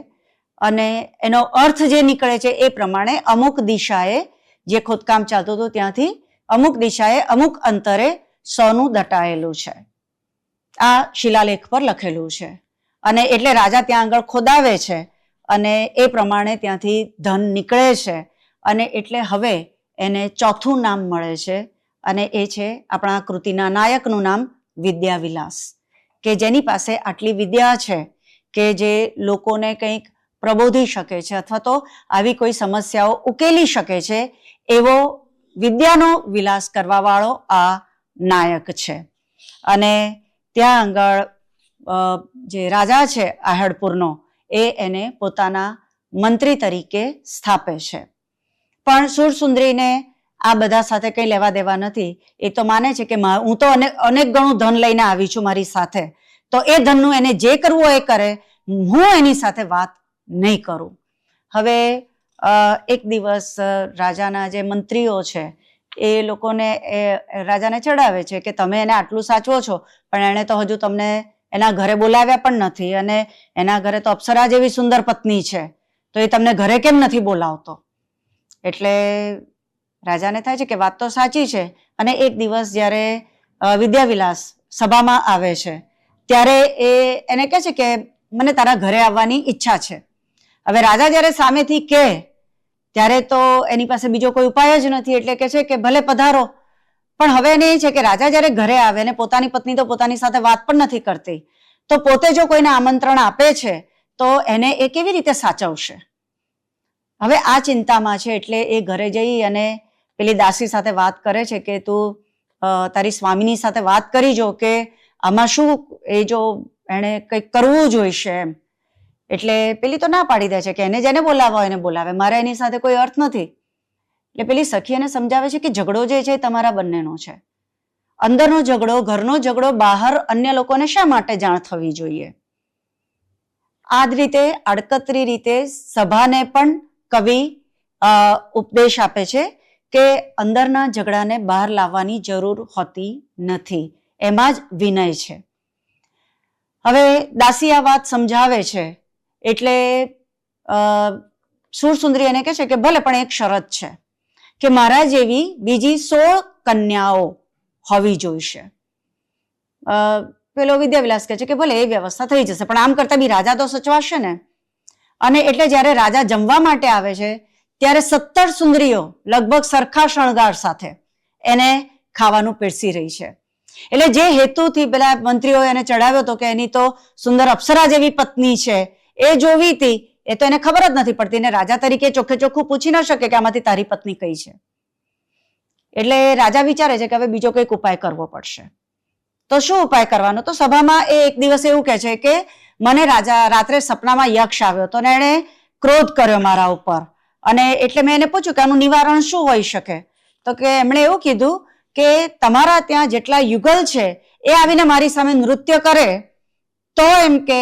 અને એનો અર્થ જે નીકળે છે એ પ્રમાણે અમુક દિશાએ, જે ખોદકામ ચાલતું હતું ત્યાંથી અમુક દિશાએ અમુક અંતરે સોનું દટાયેલું છે, આ શિલાલેખ પર લખેલું છે. અને એટલે રાજા ત્યાં આગળ ખોદાવે છે અને એ પ્રમાણે ત્યાંથી ધન નીકળે છે. અને એટલે હવે એને ચોથું નામ મળે છે અને એ છે આપણા કૃતિના નાયકનું નામ વિદ્યાવિલાસ, કે જેની પાસે આટલી વિદ્યા છે કે જે લોકોને કંઈક પ્રબોધી શકે છે અથવા તો આવી કોઈ સમસ્યાઓ ઉકેલી શકે છે, એવો વિદ્યાનો વિલાસ કરવાવાળો આ નાયક છે. અને ત્યાં આગળ જે રાજા છે આહડપુરનો એ એને પોતાના મંત્રી તરીકે સ્થાપે છે. પણ સુરસુંદરીને આ બધા સાથે કંઈ લેવા દેવા નથી. એ તો માને છે કે હું તો અનેક ગણું ધન લઈને આવી છું મારી સાથે, તો એ ધનનું એને જે કરવું હોય એ કરે, હું એની સાથે વાત નહીં કરું. હવે એક દિવસ રાજાના જે મંત્રીઓ છે એ લોકોને રાજાને ચડાવે છે કે તમે એને આટલું સાચવો છો પણ એણે તો હજુ તમને એના ઘરે બોલાવ્યા પણ નથી, અને એના ઘરે તો અપ્સરા જેવી સુંદર પત્ની છે, તો એ તમને ઘરે કેમ નથી બોલાવતો. એટલે રાજાને થાય છે કે વાત તો સાચી છે. અને એક દિવસ જ્યારે વિદ્યાવિલાસ સભામાં આવે છે ત્યારે એને કહે છે કે મને તારા ઘરે આવવાની ઈચ્છા છે. હવે રાજા જ્યારે સામેથી કહે ત્યારે તો એની પાસે બીજો કોઈ ઉપાય જ નથી, એટલે કહે છે કે ભલે પધારો. પણ હવે એને એ છે કે રાજા જ્યારે ઘરે આવે ને પોતાની પત્ની તો પોતાની સાથે વાત પણ નથી કરતી, તો પોતે જો કોઈને આમંત્રણ આપે છે તો એને એ કેવી રીતે સાચવશે. હવે આ ચિંતામાં છે એટલે એ ઘરે જઈ અને પેલી દાસી સાથે વાત કરે છે કે તું તારી સ્વામીની સાથે વાત કરી જો કે આમાં શું, એ જો એણે કંઈક કરવું જોઈશે એમ. એટલે પેલી તો ના પાડી દે છે કે એને જેને બોલાવવા હોય એને બોલાવે, મારે એની સાથે કોઈ અર્થ નથી. એટલે પેલી સખી એને સમજાવે છે કે ઝઘડો જે છે એ તમારા બંનેનો છે, અંદરનો ઝઘડો, ઘરનો ઝઘડો બહાર અન્ય લોકોને શા માટે જાણ થવી જોઈએ. આ જ રીતે આડકતરી રીતે સભાને પણ કવિ ઉપદેશ આપે છે કે અંદરના ઝઘડાને બહાર લાવવાની જરૂર હોતી નથી, એમાં જ વિનય છે. હવે દાસી આ વાત સમજાવે છે એટલે સુરસુંદરી એને કહે છે કે ભલે પણ એક શરત છે કે મારા જેવી બીજી 16 કન્યાઓ હોવી જોઈશે. પેલો વિદ્યાવિલાસ કહે છે કે ભલે એ વ્યવસ્થા થઈ જશે, પણ આમ કરતા બી રાજા તો સચવાશે ને. અને એટલે જ્યારે રાજા જમવા માટે આવે છે ત્યારે 17 સુંદરીઓ લગભગ સરખા શણગાર સાથે એને ખાવાનું પીરસી રહી છે. એટલે જે હેતુથી પેલા મંત્રીઓએ એને ચડાવ્યો હતો કે એની તો સુંદર અપ્સરા જેવી પત્ની છે એ જોવી હતી, એ તો એને ખબર જ નથી પડતી. એને રાજા તરીકે ચોખ્ખે ચોખ્ખું પૂછી ન શકે કે આમાંથી તારી પત્ની કઈ છે. એટલે રાજા વિચારે છે કે હવે બીજો કંઈક ઉપાય કરવો પડશે. તો શું ઉપાય કરવાનો? તો સભામાં એ એક દિવસ એવું કહે છે કે મને રાત્રે સપનામાં યક્ષ આવ્યો હતો અને એણે ક્રોધ કર્યો મારા ઉપર, અને એટલે મેં એને પૂછ્યું કે આનું નિવારણ શું હોઈ શકે? તો કે એમણે એવું કીધું કે તમારા ત્યાં જેટલા યુગલ છે એ આવીને મારી સામે નૃત્ય કરે તો એમ કે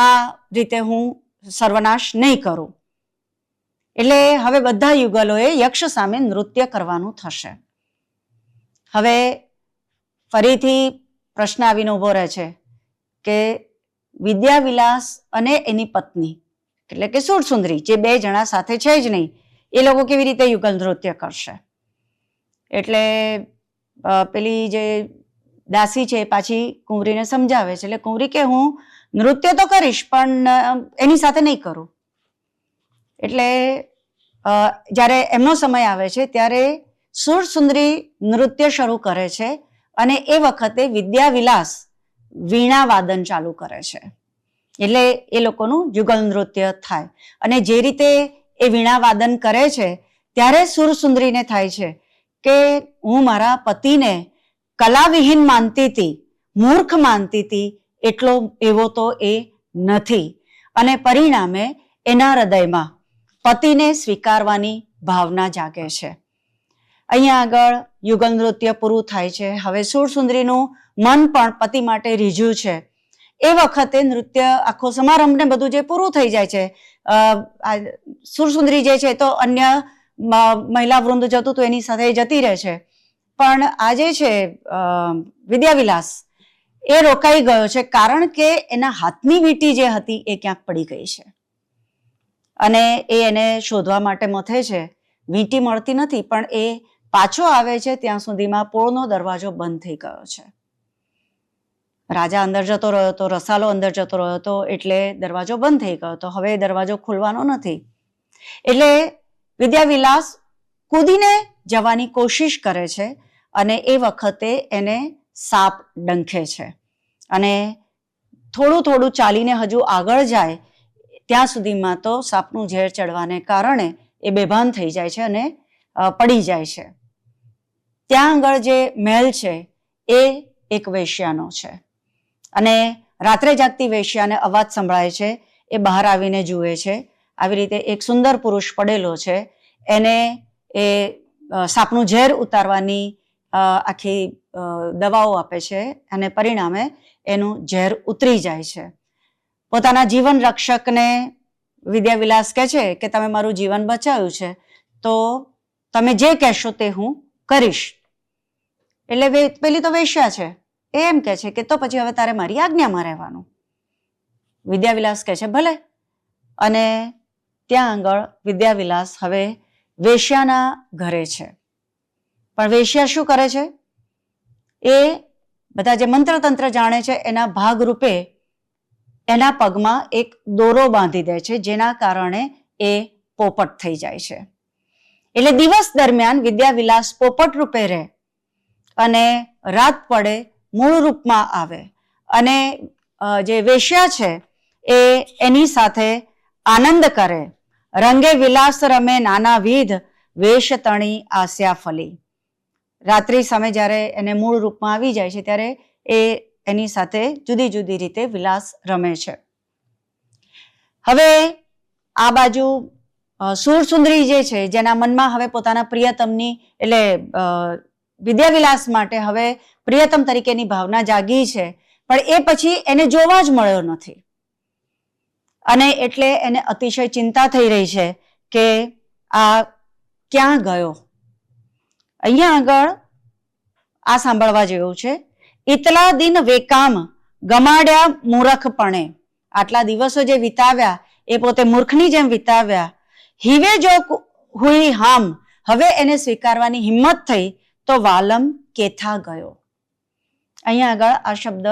આ રીતે હું સર્વનાશ નહીં કરું. એટલે હવે બધા યુગલોએ યક્ષ સામે નૃત્ય કરવાનું થશે. હવે ફરીથી પ્રશ્ન આવીને ઉભો રહે છે કે વિદ્યાવિલાસ અને એની પત્ની એટલે કે સુરસુંદરી, જે બે જણા સાથે છે જ નહીં, એ લોકો કેવી રીતે યુગલ નૃત્ય કરશે? એટલે પેલી જે દાસી છે પાછી કુંવરીને સમજાવે છે. એટલે કુંવરી કે હું નૃત્ય તો કરીશ પણ એની સાથે નહીં કરું. એટલે જ્યારે એમનો સમય આવે છે ત્યારે સુરસુંદરી નૃત્ય શરૂ કરે છે અને એ વખતે વિદ્યાવિલાસ વીણા વાદન ચાલુ કરે છે. એટલે એ લોકોનું યુગલ નૃત્ય થાય. અને જે રીતે એ વીણા વાદન કરે છે ત્યારે સુરસુંદરીને થાય છે કે હું મારા પતિને કલાવિહીન માનતી હતી, મૂર્ખ માનતી હતી, એટલો એવો તો એ નથી. અને પરિણામે એના હૃદયમાં પતિને સ્વીકારવાની ભાવના જાગે છે. અહીંયા આગળ યુગલ નૃત્ય પૂરું થાય છે. હવે સુરસુંદરીનું મન પણ પતિ માટે રીઝ્યું છે. એ વખતે નૃત્ય આખો સમારંભ ને બધું જે પૂરું થઈ જાય છે, સુરસુંદરી જે છે તો અન્ય મહિલા વૃંદ જતું તો એની સાથે જતી રહે છે, પણ આ જે છે વિદ્યાવિલાસ એ રોકાઈ ગયો છે, કારણ કે એના હાથની વીંટી જે હતી એ ક્યાંક પડી ગઈ છે અને એ એને શોધવા માટે મથે છે. વીંટી મળતી નથી, પણ એ પાછો આવે છે ત્યાં સુધીમાં પોળનો દરવાજો બંધ થઈ ગયો છે. રાજા અંદર જતો રહ્યો હતો, રસાલો અંદર જતો રહ્યો હતો, એટલે દરવાજો બંધ થઈ ગયો હતો. હવે દરવાજો ખુલવાનો નથી. એટલે વિદ્યાવિલાસ કૂદીને જવાની કોશિશ કરે છે અને એ વખતે એને સાપ ડંખે છે અને થોડું થોડું ચાલીને હજુ આગળ જાય ત્યાં સુધીમાં તો સાપનું ઝેર ચડવાને કારણે એ બેભાન થઈ જાય છે અને પડી જાય છે. ત્યાં આગળ જે મહેલ છે એ એક વેશ્યાનો છે અને રાત્રે જાગતી વેશ્યાને અવાજ સંભળાય છે. એ બહાર આવીને જુએ છે. આવી રીતે એક સુંદર પુરુષ પડેલો છે. એને એ સાપનું ઝેર ઉતારવાની આખી દવાઓ આપે છે અને પરિણામે એનું ઝેર ઉતરી જાય છે. પોતાના જીવન રક્ષકને વિદ્યાવિલાસ કહે છે કે તમે મારું જીવન બચાવ્યું છે તો તમે જે કહેશો તે હું કરીશ. એટલે પેલી તો વેશ્યા છે, એ એમ કહે છે કે તો પછી હવે તારે મારી આજ્ઞામાં રહેવાનું. વિદ્યાવિલાસ કહે છે ભલે. અને ત્યાં આગળ વિદ્યાવિલાસ હવે વેશ્યાના ઘરે છે. પણ વેશ્યા શું કરે છે? એ બધા જે મંત્ર તંત્ર જાણે છે એના ભાગરૂપે એના પગમાં એક દોરો બાંધી દે છે, જેના કારણે એ પોપટ થઈ જાય છે. એટલે દિવસ દરમિયાન વિદ્યાવિલાસ પોપટ રૂપે રહે અને રાત પડે મૂળ રૂપમાં આવે અને જે વેશ્યા છે એ એની સાથે આનંદ કરે. રંગે વિલાસ રમે નાનાવિધ, વેશ તણી આસ્યા ફલી. રાત્રિ સમય જ્યારે એને મૂળ રૂપમાં આવી જાય છે ત્યારે એ એની સાથે જુદી જુદી રીતે વિલાસ રમે છે. હવે આ બાજુ સુરસુંદરી જે છે, જેના મનમાં હવે પોતાના પ્રિયતમની એટલે વિદ્યાવિલાસ માટે હવે પ્રિયતમ તરીકેની ભાવના જાગી છે, પણ એ પછી એને જોવા જ મળ્યો નથી અને એટલે એને અતિશય ચિંતા થઈ રહી છે કે આ ક્યાં ગયો. અહીંયા આગળ આ સાંભળવા જેવું છે. ઇતલા દિન વેકામ ગમાડ્યા મૂરખપણે. આટલા દિવસો જે વિતાવ્યા એ પોતે મૂર્ખની જેમ વિતાવ્યા. હિવે જો હુઈ હામ, હવે એને સ્વીકારવાની હિંમત થઈ તો વાલમ કેથા ગયો. અહીંયા આગળ આ શબ્દ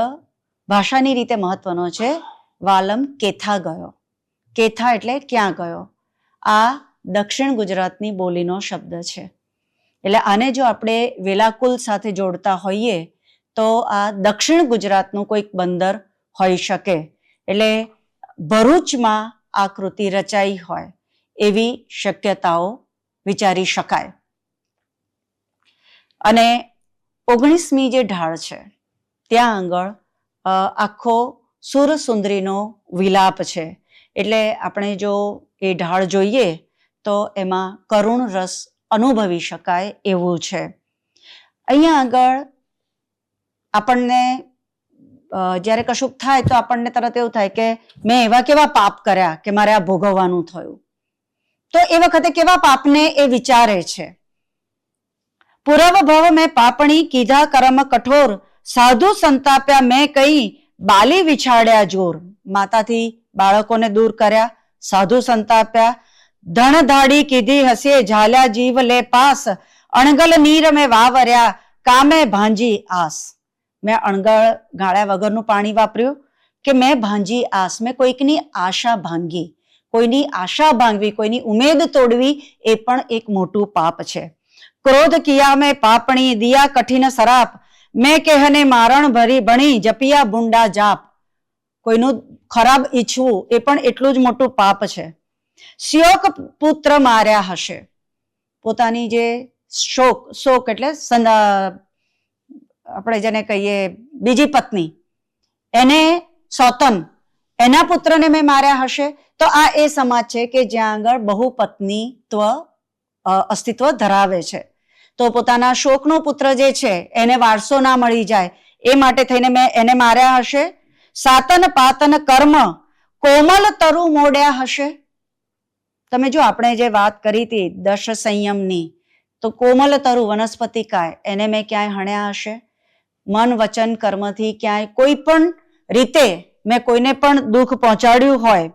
ભાષાની રીતે મહત્વનો છે. વાલમ કેથા ગયો. કેથા એટલે ક્યાં ગયો. આ દક્ષિણ ગુજરાતની બોલીનો શબ્દ છે. એટલે આને જો આપણે વેલાકુલ સાથે જોડતા હોઈએ તો આ દક્ષિણ ગુજરાતનું કોઈક બંદર હોઈ શકે. એટલે ભરૂચમાં આ કૃતિ રચાઈ હોય એવી શક્યતાઓ વિચારી શકાય. અને 19મી જે ઢાળ છે ત્યાં આગળ આખો સુરસુંદરીનો વિલાપ છે. એટલે આપણે જો એ ઢાળ જોઈએ તો એમાં કરુણ રસ અનુભવી શકાય એવું છે. અહીંયા આગળ આપણને જ્યારે કશુંક થાય તો આપણને તરત એવું થાય કે મેં એવા કેવા પાપ કર્યા કે મારે આ ભોગવવાનું થયું. તો એ વખતે કેવા પાપને એ વિચારે છે. પૂરવ ભવ મેં પાપણી કીધા કર્મ કઠોર, સાધુ સંતાપ્યા મેં કઈ બાલી વિછાડ્યા જોર. માતાથી બાળકોને દૂર કર્યા, સાધુ સંતાપ્યા, ધણ ધાડી કીધી હસે ઝાલ્યા જીવ લે પાસ, અણગલ નીર મેં વાવર્યા કામે ભાંજી આસ. મેં અણગળ ગાળ્યા વગરનું પાણી વાપર્યું કે મેં ભાંજી આસ, મેં કોઈકની આશા ભાંગી. કોઈની આશા ભાંગવી, કોઈની ઉમેદ તોડવી એ પણ એક મોટું પાપ છે. ક્રોધ કિયા મેં પાપણી દિયા કઠિન સરાપ, મેં કહેને મારણ ભરી ભણી જપિયા ભૂંડા જાપ. કોઈનું ખરાબ ઈચ્છવું એ પણ એટલું જ મોટું પાપ છે. શોક પુત્ર માર્યા હશે, પોતાની જે શોક એટલે આપણે જેને કહીએ બીજી પત્ની, એને સોતન, એના પુત્રને મેં માર્યા હશે. તો આ એ સમાજ છે કે જ્યાં આગળ બહુપત્નીત્વ અસ્તિત્વ ધરાવે છે. તો પોતાના શોકનો પુત્ર જે છે એને વારસો ના મળી જાય એ માટે થઈને મેં એને માર્યા હશે. સાતન પાતન કર્મ કોમલ તરુ મોડ્યા હશે. તમે જો આપણે જે વાત કરી હતી દશ સંયમની, તો કોમલ તરુ વનસ્પતિ કાય એને મેં ક્યાંય હણ્યા હશે. મન વચન કર્મથી ક્યાંય કોઈ પણ રીતે મેં કોઈને પણ દુઃખ પહોંચાડ્યું હોય,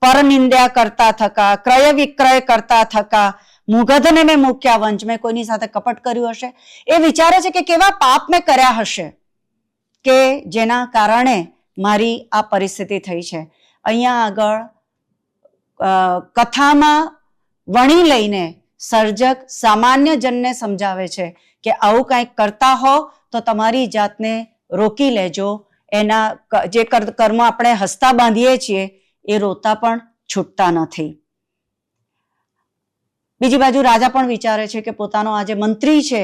પરનિંદ્યા કરતા થકા, ક્રય વિક્રય કરતા થકા, મુગધને મેં મૂક્યા વંચ, મેં કોઈની સાથે કપટ કર્યું હશે. એ વિચારે છે કે કેવા પાપ મેં કર્યા હશે કે જેના કારણે મારી આ પરિસ્થિતિ થઈ છે. અહીંયા આગળ કથામાં વણી લઈને સર્જક સામાન્ય જનને સમજાવે છે કે આવું કંઈક કરતા હો તો તમારી જાતને રોકી લેજો. એના જે કર્મ આપણે હસતા બાંધીએ છીએ એ રોતા પણ છૂટતા નથી. બીજી બાજુ રાજા પણ વિચારે છે કે પોતાનો આ જે મંત્રી છે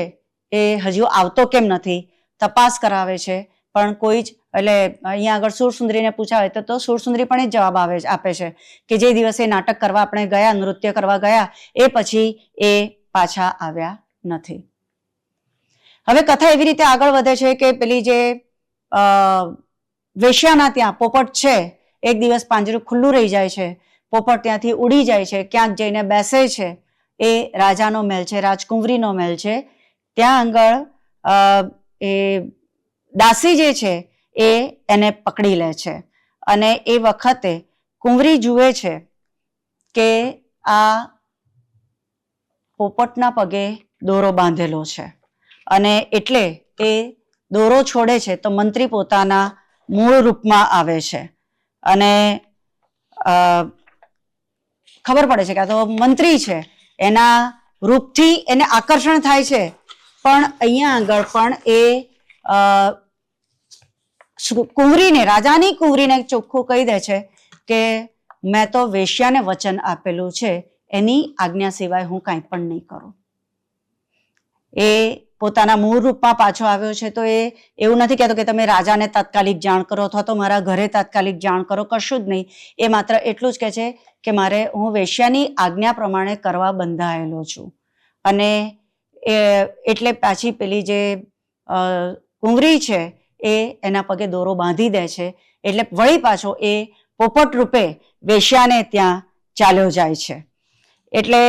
એ હજુ આવતો કેમ નથી, તપાસ કરાવે છે પણ કોઈ જ, એટલે અહીંયા આગળ સુરસુંદરીને પૂછાવે તો સુરસુંદરી પણ એ જવાબ આપે છે કે જે દિવસે નાટક કરવા આપણે ગયા, નૃત્ય કરવા ગયા, એ પછી એ પાછા આવ્યા નથી. હવે કથા એવી રીતે આગળ વધે છે કે પેલી જે વેશ્યાના ત્યાં પોપટ છે, એક દિવસ પાંજરું ખુલ્લું રહી જાય છે, પોપટ ત્યાંથી ઉડી જાય છે, ક્યાંક જઈને બેસે છે. એ રાજાનો મહેલ છે, રાજકુંવરીનો મહેલ છે. ત્યાં આગળ એ દાસી જે છે એ એને પકડી લે છે અને એ વખતે કુંવરી જુએ છે કે આ પોપટના પગે દોરો બાંધેલો છે અને એટલે એ દોરો છોડે છે તો મંત્રી પોતાના મૂળ રૂપમાં આવે છે અને ખબર પડે છે કે આ તો મંત્રી છે. એના રૂપથી એને આકર્ષણ થાય છે. પણ અહીંયા આગળ પણ એ કુંવરીને, રાજાની કુંવરીને ચોખ્ખું કહી દે છે કે મેં તો વેશ્યાને વચન આપેલું છે, એની આજ્ઞા સિવાય હું કાંઈ પણ નહીં કરું. એ પોતાના મૂળ રૂપમાં પાછો આવ્યો છે તો એ એવું નથી કહેતો કે તમે રાજાને તાત્કાલિક જાણ કરો અથવા તો મારા ઘરે તાત્કાલિક જાણ કરો, કશું જ નહીં. એ માત્ર એટલું જ કહે છે કે હું વેશ્યાની આજ્ઞા પ્રમાણે કરવા બંધાયેલો છું. અને એટલે પાછી પેલી જે કુંવરી છે એ એના પગે દોરો બાંધી દે છે. એટલે વળી પાછો એ પોપટ રૂપે વેશ્યાને ત્યાં ચાલ્યો જાય છે. એટલે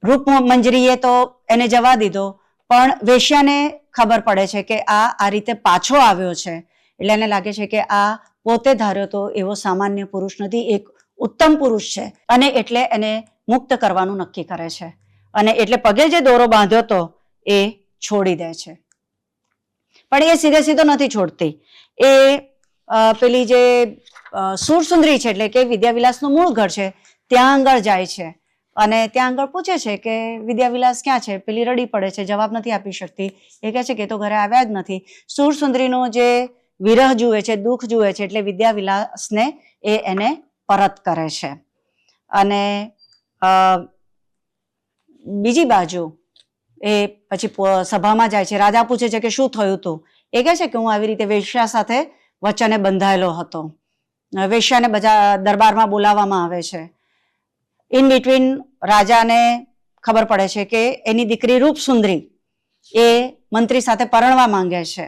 રૂપમંજરીએ તો એને જવા દીધો, પણ વેશ્યાને ખબર પડે છે કે આ રીતે પાછો આવ્યો છે. એટલે એને લાગે છે કે આ પોતે ધાર્યો તો એવો સામાન્ય પુરુષ નથી, એક ઉત્તમ પુરુષ છે અને એટલે એને મુક્ત કરવાનું નક્કી કરે છે. અને એટલે પગે જે દોરો બાંધ્યો હતો એ છોડી દે છે. પણ એ સીધો નથી છોડતી. એ પેલી જે સુરસુંદરી છે એટલે કે વિદ્યાવિલાસનું મૂળ ઘર છે ત્યાં આગળ જાય છે અને ત્યાં આગળ પૂછે છે કે વિદ્યાવિલાસ ક્યાં છે? પેલી રડી પડે છે, જવાબ નથી આપી શકતી. એ કહે છે કે તો ઘરે આવ્યા જ નથી. સુરસુંદરીનો જે વિરહ જુએ છે, દુઃખ જુએ છે, એટલે વિદ્યાવિલાસને એને પરત કરે છે. અને બીજી બાજુ એ પછી સભામાં જાય છે. રાજા પૂછે છે કે શું થયું તું? એ કહે છે કે હું આવી રીતે વેશ્યા સાથે વચને બંધાયેલો હતો. વેશ્યાને બધા દરબારમાં બોલાવવામાં આવે છે. ઇન બિટવીન રાજાને ખબર પડે છે કે એની દીકરી રૂપસુંદરી એ મંત્રી સાથે પરણવા માંગે છે.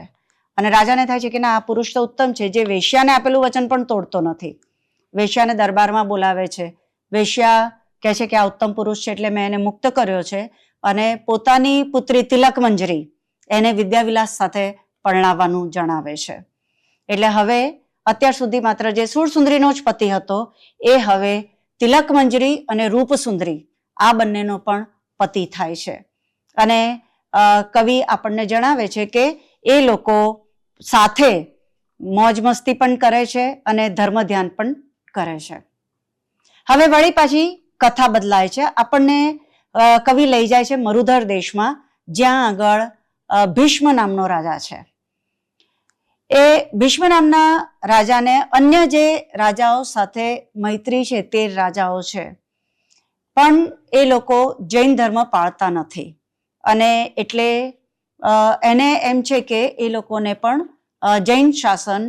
અને રાજાને થાય છે કે ના, આ પુરુષ તો ઉત્તમ છે, જે વેશ્યાને આપેલું વચન પણ તોડતો નથી. વેશ્યાને દરબારમાં બોલાવે છે. વેશ્યા કહે છે કે આ ઉત્તમ પુરુષ છે એટલે મેં એને મુક્ત કર્યો છે, અને પોતાની પુત્રી તિલક મંજરી એને વિદ્યાવિલાસ સાથે પરણાવવાનું જણાવે છે. એટલે હવે અત્યાર સુધી માત્ર જે સુરસુંદરીનો જ પતિ હતો, એ હવે તિલક મંજરી અને રૂપસુંદરી આ બંનેનો પણ પતિ થાય છે. અને કવિ આપણને જણાવે છે કે એ લોકો સાથે મોજ મસ્તી પણ કરે છે અને ધર્મ ધ્યાન પણ કરે છે. હવે વળી પાછી કથા બદલાય છે. આપણને કવિ લઈ જાય છે મરુધર દેશમાં, જ્યાં આગળ ભીષ્મ નામનો રાજા છે. એ ભીષ્મ નામના રાજાને અન્ય જે રાજાઓ સાથે મૈત્રી છે, 13 રાજાઓ છે, પણ એ લોકો જૈન ધર્મ પાળતા નથી. અને એટલે એને એમ છે કે એ લોકોને પણ જૈન શાસન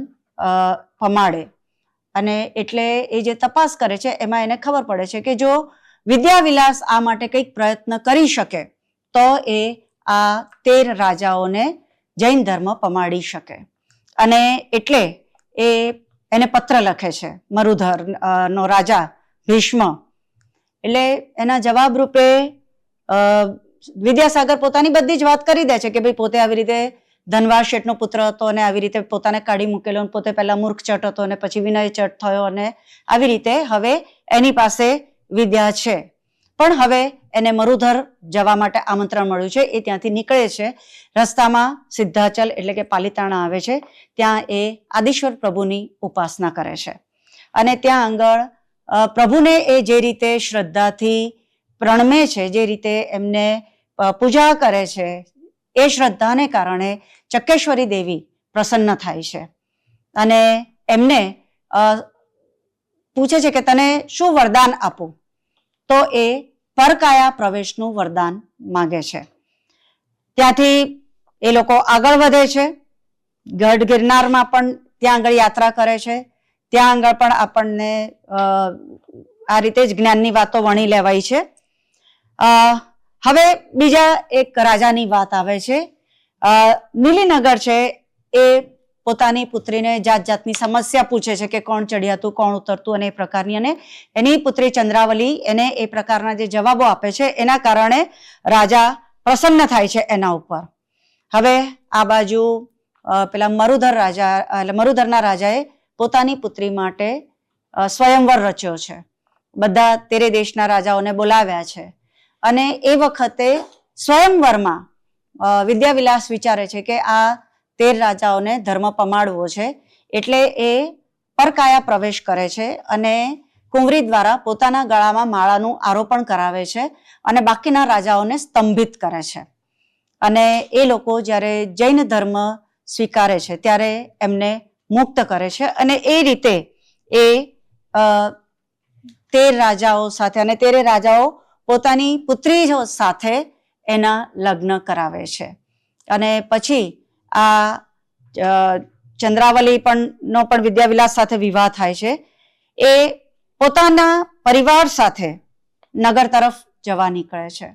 પમાડે. અને એટલે એ જે તપાસ કરે છે એમાં એને ખબર પડે છે કે જો વિદ્યાવિલાસ આ માટે કંઈક પ્રયત્ન કરી શકે તો એ આ 13 રાજાઓને જૈન ધર્મ પમાડી શકે. અને એટલે એને પત્ર લખે છે મરુધર નો રાજા ભીષ્મ. એટલે એના જવાબ રૂપે વિદ્યાસાગર પોતાની બધી જ વાત કરી દે છે કે ભાઈ પોતે આવી રીતે ધનવાર શેઠનો પુત્ર હતો અને આવી રીતે પોતાને કાઢી મૂકેલો, પોતે પહેલા મૂર્ખ ચટ હતો અને પછી વિનય ચટ થયો, અને આવી રીતે હવે એની પાસે વિદ્યા છે. પણ હવે એને મરુધર જવા માટે આમંત્રણ મળ્યું છે. એ ત્યાંથી નીકળે છે. રસ્તામાં સિદ્ધાચલ એટલે કે પાલિતાણા આવે છે. ત્યાં એ આદિશ્વર પ્રભુની ઉપાસના કરે છે. અને ત્યાં આગળ પ્રભુને એ જે રીતે શ્રદ્ધાથી પ્રણમે છે, જે રીતે એમને પૂજા કરે છે, એ શ્રદ્ધાને કારણે ચક્કેશ્વરી દેવી પ્રસન્ન થાય છે. અને એમને પૂછે છે કે તને શું વરદાન આપું? તો એ પરકાયા પ્રવેશનું વરદાન માંગે છે. ત્યાંથી એ લોકો આગળ વધે છે. ગઢ ગિરનારમાં પણ ત્યાં આગળ યાત્રા કરે છે. ત્યાં આગળ પણ આપણને આ રીતે જ જ્ઞાનની વાતો વણી લેવાય છે. હવે બીજા એક રાજાની વાત આવે છે. નીલીનગર છે એ પોતાની પુત્રીને જાત જાતની સમસ્યા પૂછે છે કે કોણ ચડિયાતું, કોણ ઉતરતું, અને એ પ્રકારની. અને એની પુત્રી ચંદ્રાવલી એને એ પ્રકારના જે જવાબો આપે છે એના કારણે રાજા પ્રસન્ન થાય છે એના ઉપર. હવે આ બાજુ પેલા મરુધરના રાજાએ પોતાની પુત્રી માટે સ્વયંવર રચ્યો છે. બધા 13 દેશના રાજાઓને બોલાવ્યા છે. અને એ વખતે સ્વયંવરમાં વિદ્યાવિલાસ વિચારે છે કે આ 13 રાજાઓને ધર્મ પમાડવો છે. એટલે એ પરકાયા પ્રવેશ કરે છે અને કુંવરી દ્વારા પોતાના ગળામાં માળાનું આરોપણ કરાવે છે અને બાકીના રાજાઓને સ્તંભિત કરે છે. અને એ લોકો જ્યારે જૈન ધર્મ સ્વીકારે છે ત્યારે એમને મુક્ત કરે છે. અને એ રીતે એ 13 રાજાઓ સાથે, અને 13 રાજાઓ પોતાની પુત્રીઓ સાથે એના લગ્ન કરાવે છે. અને પછી આ ચંદ્રાવલી નો પણ વિદ્યાવિલાસ સાથે વિવાહ થાય છે. એ પોતાના પરિવાર સાથે નગર તરફ જવા નીકળે છે.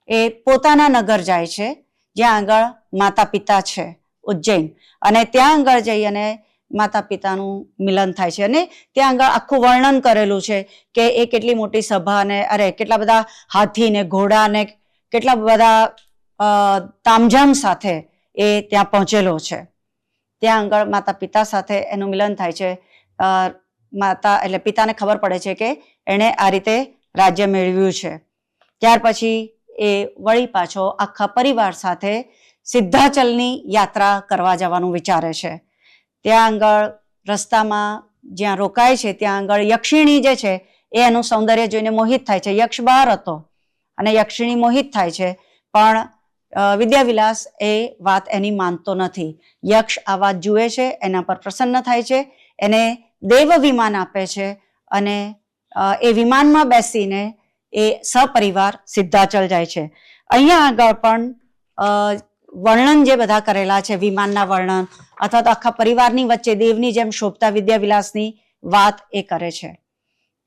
એ પોતાના નગર જાય છે જ્યાં આગળ માતા પિતા છે, ઉજ્જૈન. અને ત્યાં આગળ જઈ અને માતા પિતાનું મિલન થાય છે. અને ત્યાં આગળ આખું વર્ણન કરેલું છે કે એ કેટલી મોટી સભા ને કેટલા બધા હાથી ને ઘોડા ને કેટલા બધા તામઝામ સાથે એ ત્યાં પહોંચેલો છે. ત્યાં આગળ માતા પિતા સાથે એનું મિલન થાય છે. એટલે પિતાને ખબર પડે છે કે એણે આ રીતે રાજ્ય મેળવ્યું છે. ત્યાર પછી એ વળી પાછો આખા પરિવાર સાથે સિદ્ધાચલની યાત્રા કરવા જવાનું વિચારે છે. ત્યાં આગળ રસ્તામાં જ્યાં રોકાય છે ત્યાં આગળ યક્ષિણી જે છે એ એનું સૌંદર્ય જોઈને મોહિત થાય છે. યક્ષ બહાર હતો અને યક્ષિણી મોહિત થાય છે, પણ વિદ્યાવિલાસ એ વાત એની માનતો નથી. યક્ષ આ વાત જુએ છે, એના પર પ્રસન્ન થાય છે, એને દેવ વિમાન આપે છે અને એ વિમાનમાં બેસીને એ સપરિવાર સિદ્ધાચલ જાય છે. અહીંયા આગળ પણ વર્ણન જે બધા કરેલા છે, વિમાનના વર્ણન અથવા તો આખા પરિવારની વચ્ચે દેવની જેમ શોભતા વિદ્યાવિલાસની વાત એ કરે છે.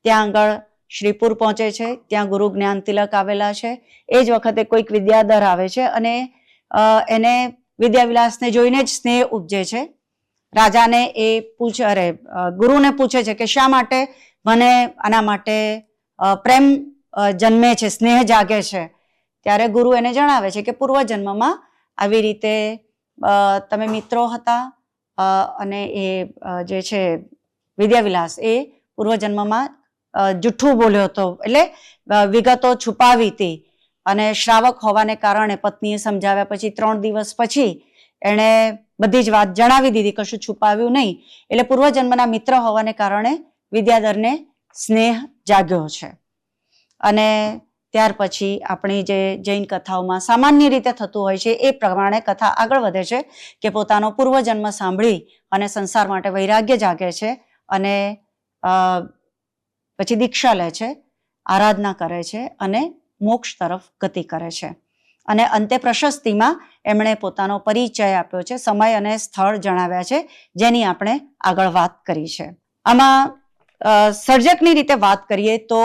ત્યાં આગળ શ્રીપુર પહોંચે છે, ત્યાં ગુરુ જ્ઞાન તિલક આવેલા છે. એ જ વખતે કોઈક વિદ્યાધર આવે છે અને એને વિદ્યાવિલાસને જોઈને જ સ્નેહ ઉપજે છે. રાજાને એ ગુરુને પૂછે છે કે શા માટે મને આના માટે પ્રેમ જન્મે છે, સ્નેહ જાગે છે. ત્યારે ગુરુ એને જણાવે છે કે પૂર્વજન્મમાં આવી રીતે તમે મિત્રો હતા અને એ જે છે વિદ્યાવિલાસ એ પૂર્વજન્મમાં જુઠ્ઠું બોલ્યો હતો, એટલે વિગતો છુપાવી હતી અને શ્રાવક હોવાને કારણે પત્નીએ સમજાવ્યા પછી 3 દિવસ પછી એણે બધી જ વાત જણાવી દીધી, કશું છુપાવ્યું નહીં. એટલે પૂર્વજન્મના મિત્ર હોવાને કારણે વિદ્યાધરને સ્નેહ જાગ્યો છે. અને ત્યાર પછી આપણી જે જૈન કથાઓમાં સામાન્ય રીતે થતું હોય છે એ પ્રમાણે કથા આગળ વધે છે કે પોતાનો પૂર્વજન્મ સાંભળી અને સંસાર માટે વૈરાગ્ય જાગે છે અને પછી દીક્ષા લે છે, આરાધના કરે છે અને મોક્ષ તરફ ગતિ કરે છે. અને અંતે પ્રશસ્તિમાં એમણે પોતાનો પરિચય આપ્યો છે, સમય અને સ્થળ જણાવ્યા છે, જેની આપણે આગળ વાત કરી છે. આમાં સર્જકની રીતે વાત કરીએ તો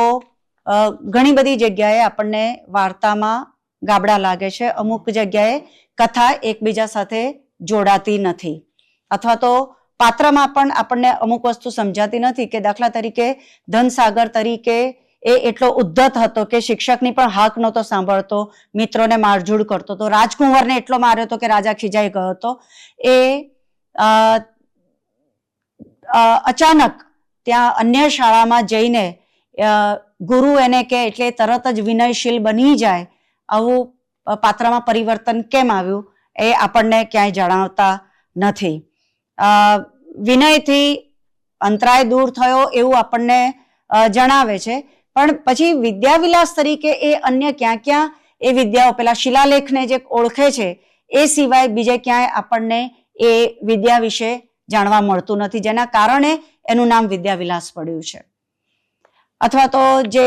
ઘણી બધી જગ્યાએ આપણને વાર્તામાં ગાબડા લાગે છે, અમુક જગ્યાએ કથા એકબીજા સાથે જોડાતી નથી અથવા તો પાત્રમાં પણ આપણને અમુક વસ્તુ સમજાતી નથી કે દાખલા તરીકે ધનસાગર તરીકે એ એટલો ઉદ્ધત હતો કે શિક્ષકની પણ હાક નહોતો સાંભળતો, મિત્રોને મારઝૂડ કરતો હતો, રાજકુંવરને એટલો માર્યો હતો કે રાજા ખીજાઈ ગયો હતો. એ અચાનક ત્યાં અન્ય શાળામાં જઈને ગુરુ એને કે એટલે તરત જ વિનયશીલ બની જાય, આવું પાત્રમાં પરિવર્તન કેમ આવ્યું એ આપણને ક્યાંય જણાવતા નથી. વિનયથી અંતરાય દૂર થયો એવું આપણને જણાવે છે, પણ પછી વિદ્યાવિલાસ તરીકે એ અન્ય ક્યાં ક્યાં એ વિદ્યાઓ પેલા શિલાલેખને જે ઓળખે છે એ સિવાય બીજે ક્યાંય આપણને એ વિદ્યા વિશે જાણવા મળતું નથી, જેના કારણે એનું નામ વિદ્યાવિલાસ પડ્યું છે. અથવા તો જે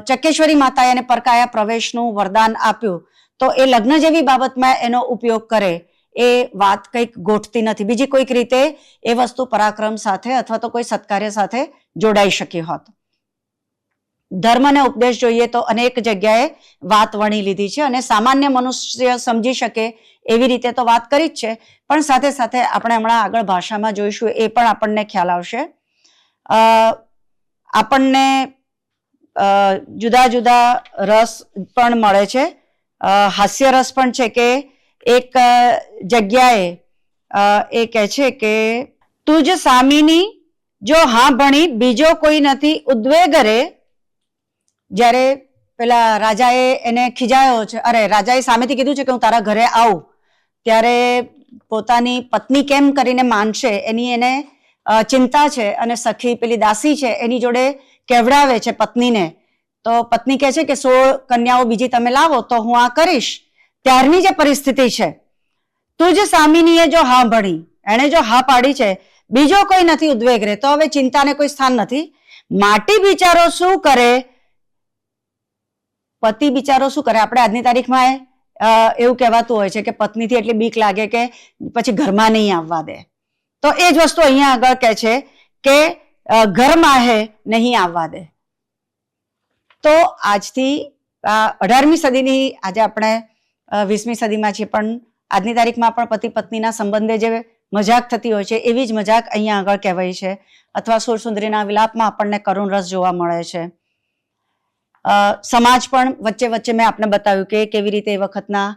ચક્કેશ્વરી માતાએ એને પરકાયા પ્રવેશનું વરદાન આપ્યું તો એ લગ્ન જેવી બાબતમાં એનો ઉપયોગ કરે એ વાત કંઈક ગોઠતી નથી. બીજી કોઈક રીતે એ વસ્તુ પરાક્રમ સાથે અથવા તો કોઈ સત્કાર્ય સાથે જોડાઈ શકી હોત. ધર્મ અને ઉપદેશ જોઈએ તો અનેક જગ્યાએ વાત વણી લીધી છે અને સામાન્ય મનુષ્ય સમજી શકે એવી રીતે તો વાત કરી જ છે, પણ સાથે સાથે આપણે હમણાં આગળ ભાષામાં જોઈશું એ પણ આપણને ખ્યાલ આવશે. આપણને જુદા જુદા રસ પણ મળે છે, હાસ્ય રસ પણ છે કે એક જગ્યાએ એ કહે છે કે તું જ સામીની જો હા ભણી બીજો કોઈ નથી ઉદ્વેગ રે. જ્યારે પેલા રાજાએ એને ખીજાયો છે, રાજાએ સામેથી કીધું છે કે હું તારા ઘરે આવું, ત્યારે પોતાની પત્ની કેમ કરીને માનશે એની એને ચિંતા છે અને સખી પેલી દાસી છે એની જોડે કેવડાવે છે પત્નીને. તો પત્ની કહે છે કે 16 કન્યાઓ બીજી તમે લાવો તો હું આ કરીશ. ત્યારની જે પરિસ્થિતિ છે, તું જ સામીનીએ જો હા ભણી, એણે જો હા પાડી છે, બીજો કોઈ નથી ઉદ્વેગ રે, તો હવે ચિંતાને કોઈ સ્થાન નથી. માટી બિચારો શું કરે, પતિ બિચારો શું કરે. આપણે આજની તારીખમાં એવું કહેવાતું હોય છે કે પત્નીથી એટલી બીક લાગે કે પછી ઘરમાં નહીં આવવા દે. તો એ જ વસ્તુ અહીંયા આગળ કહે છે કે ઘરમાં હે નહીં આવવા દે. તો આજથી 18મી સદીની આજે આપણે 20મી સદીમાં છીએ, પણ આજની તારીખમાં પણ પતિ પત્નીના સંબંધે જે મજાક થતી હોય છે એવી જ મજાક અહીંયા આગળ કહેવાય છે. અથવા સુરસુંદરીના વિલાપમાં આપણને કરુણ રસ જોવા મળે છે. સમાજ પણ વચ્ચે વચ્ચે મેં આપને બતાવ્યું કે કેવી રીતે એ વખતના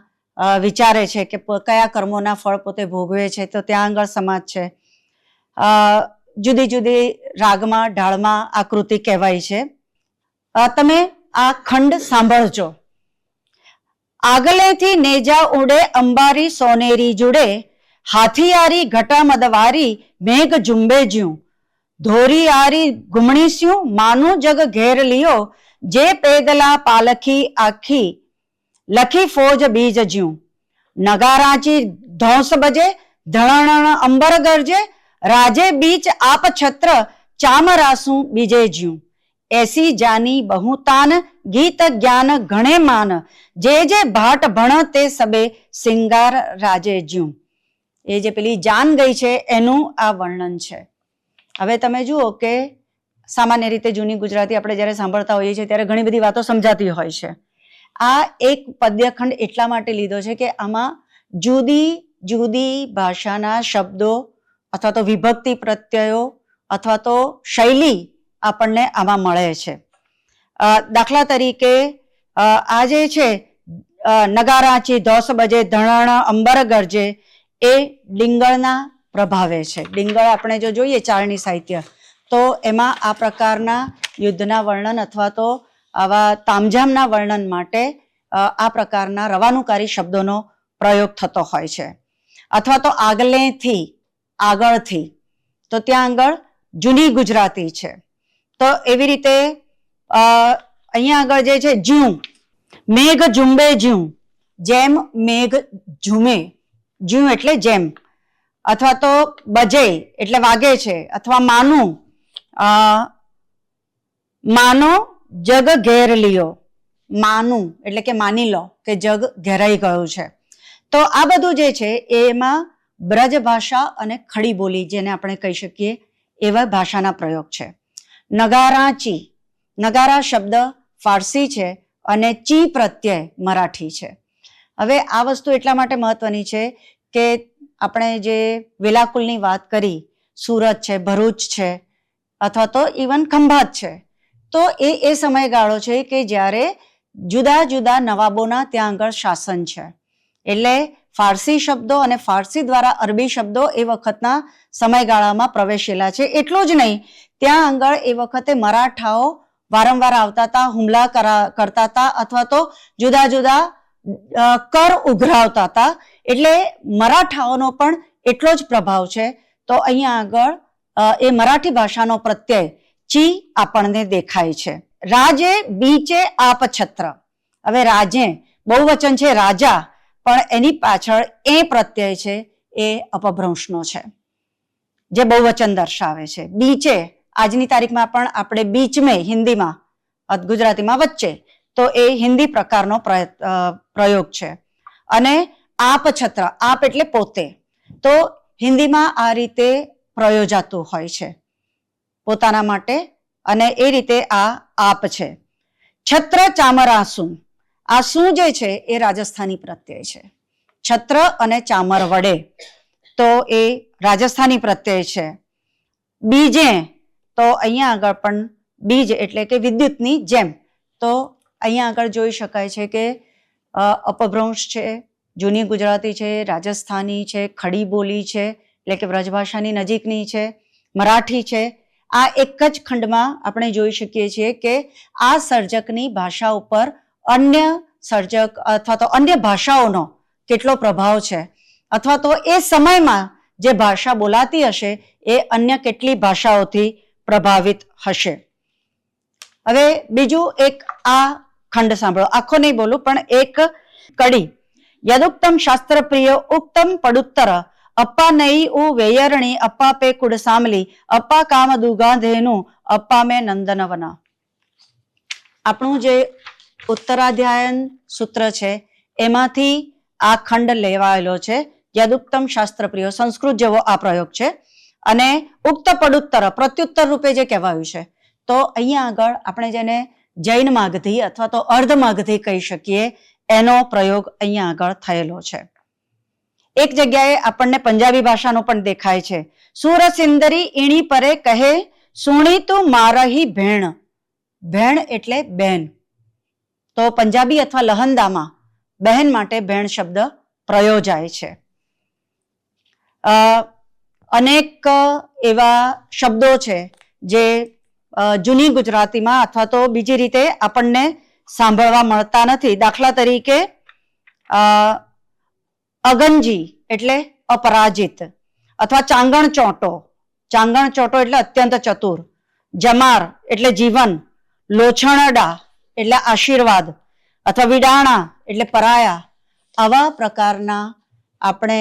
વિચારે છે કે કયા કર્મોના ફળ પોતે ભોગવે છે, તો ત્યાં આગળ સમાજ છે. જુદી જુદી રાગમાં ઢાળમાં આકૃતિ કહેવાય છે. તમે આ ખંડ સાંભળજો. આગલેથી નેજા ઉડે અંબારી સોનેરી જુડે, હાથિયારી ઘટા મદવારી મેઘ ઝુંબે જ્યું, ધોરી આરી ઘુમણીસ્યું માનું જગ ઘેર લિયો જે પેદલા પાલખી આખી લખી ફોજ બીજ જ્યું નગારાચી ધોંસ બજે ધણણ અંબર ગરજે રાજે બીચ આપ છત્ર ચામરાસું બીજે જ્યું એસી જાની બહુતાન ગીત જ્ઞાન ઘણે માન જે ભાટ ભણ તે સબે સિંગાર રાજે જ્યું. એ જે પેલી જાન ગઈ છે એનું આ વર્ણન છે. હવે તમે જુઓ કે સામાન્ય રીતે જૂની ગુજરાતી આપણે જ્યારે સાંભળતા હોઈએ છીએ ત્યારે ઘણી બધી વાતો સમજાતી હોય છે. આ એક પદ્યખંડ એટલા માટે લીધો છે કે આમાં જુદી જુદી ભાષાના શબ્દો અથવા તો વિભક્તિ પ્રત્યયો અથવા તો શૈલી આપણને આમાં મળે છે. દાખલા તરીકે આ જે છે નગારાચી ધોસ બજે ધણણ અંબર ગરજે એ ડિંગળના પ્રભાવે છે. ડિંગળ આપણે જો જોઈએ ચારણી સાહિત્ય તો એમાં આ પ્રકારના યુદ્ધના વર્ણન અથવા તો આવા તામઝામના વર્ણન માટે આ પ્રકારના રવાનુકારી શબ્દોનો પ્રયોગ થતો હોય છે. અથવા તો આગલેથી આગળથી તો ત્યાં આગળ જૂની ગુજરાતી છે. તો એવી રીતે અહીંયા આગળ જે છે જ્યું મેઘ ઝુંબે જ્યું જેમ મેઘ ઝૂમે જ્યું એટલે જેમ અથવા તો બજે એટલે વાગે છે અથવા માનું માનો જગ ઘેર લિયો માનું એટલે કે માની લો કે જગ ઘેરાઈ ગયું છે. તો આ બધું જે છે એમાં બ્રજ ભાષા અને ખડી બોલી જેને આપણે કહી શકીએ એવા ભાષાના પ્રયોગ છે. નગારાચી નગારા શબ્દ ફારસી છે અને ચી પ્રત્યય મરાઠી છે. હવે આ વસ્તુ એટલા માટે મહત્વની છે કે આપણે જે વેલાકુલની વાત કરી સુરત છે ભરૂચ છે અથવા તો ઇવન ખંભાત છે તો એ સમયગાળો છે કે જ્યારે જુદા જુદા નવાબોના ત્યાં આગળ શાસન છે. એટલે ફારસી શબ્દો અને ફારસી દ્વારા અરબી શબ્દો એ વખતના સમયગાળામાં પ્રવેશેલા છે. એટલું જ નહીં ત્યાં આગળ એ વખતે મરાઠાઓ વારંવાર આવતા હતા, હુમલા કરતા હતા અથવા તો જુદા જુદા કર ઉઘરાવતા હતા. એટલે મરાઠાઓનો પણ એટલો જ પ્રભાવ છે. તો અહીંયા આગળ એ મરાઠી ભાષાનો પ્રત્યય ચી આપણને દેખાય છે. રાજે બીચે આપ છત્ર. હવે રાજે બહુવચન છે રાજા પણ એની પાછળ એ પ્રત્યય છે એ અપભ્રંશનો છે જે બહુવચન દર્શાવે છે. બીચે આજની તારીખમાં પણ આપણે બીચ મેં હિન્દીમાં ગુજરાતીમાં વચ્ચે તો એ હિન્દી પ્રકારનો પ્રયોગ છે. અને આપ છત્ર આપ એટલે પોતે તો હિન્દીમાં આ રીતે પ્રયોજાતું હોય છે પોતાના માટે અને એ રીતે આ આપ છે. છત્ર ચામરાસુ આસુ જે છે એ રાજસ્થાની પ્રત્યય છે. છત્ર અને ચામર વડે તો એ રાજસ્થાની પ્રત્યય છે. બીજે તો અહીંયા આગળ પણ બીજ એટલે કે વિદ્યુતની જેમ તો અહીંયા આગળ જોઈ શકાય છે કે અપભ્રંશ છે, જૂની ગુજરાતી છે, રાજસ્થાની છે, ખડી બોલી છે એટલે કે બ્રજભાષાની નજીકની છે, મરાઠી છે. આ એક જ ખંડમાં આપણે જોઈ શકીએ છીએ કે આ સર્જકની ભાષા ઉપર અન્ય સર્જક અથવા તો અન્ય ભાષાઓનો કેટલો પ્રભાવ છે અથવા તો એ સમયમાં જે ભાષા બોલાતી હશે એ અન્ય કેટલી ભાષાઓથી પ્રભાવિત હશે. હવે બીજું એક આ ખંડ સાંભળો, આખો નહીં બોલું પણ એક કડી. યદુક્તમ શાસ્ત્ર પ્રિય ઉક્તમ પડુત્તર અપ્પા નઈ ઉ વેયરણી અપ્પા પે કુડ સામલી અપ્પા કામ દુગાધેનું અપ્પા મેં નંદનવના. આપણું જે ઉત્તરાધ્યાયન સૂત્ર છે એમાંથી આ ખંડ લેવાયેલો છે. યદુક્તમ શાસ્ત્ર પ્રિય સંસ્કૃત જેવો આ પ્રયોગ છે અને ઉક્ત પડુત્તર પ્રત્યુત્તર રૂપે જે કહેવાયું છે તો અહીંયા આગળ આપણે જેને જૈન માગધી અથવા તો અર્ધ માગધી કહી શકીએ એનો પ્રયોગ અહીંયા આગળ થયેલો છે. એક જગ્યાએ આપણને પંજાબી ભાષાનો પણ દેખાય છે. સુરસિંદરી ઈણી પરે કહે સુણી તું મારહી ભેણ. ભેણ એટલે બેન. તો પંજાબી અથવા લહંદામાં બહેન માટે ભેણ શબ્દ પ્રયોજાય છે. અનેક એવા શબ્દો છે જે જૂની ગુજરાતીમાં અથવા તો બીજી રીતે આપણને સાંભળવા મળતા નથી. દાખલા તરીકે અગંજી એટલે અપરાજિત અથવા ચાંગણ ચોંટો. ચાંગણ ચોટો એટલે અત્યંત ચતુર, જમાર એટલે જીવન, લોછણડા એટલે આશીર્વાદ અથવા વિડાણા એટલે પરાયા, આવા પ્રકારના આપણે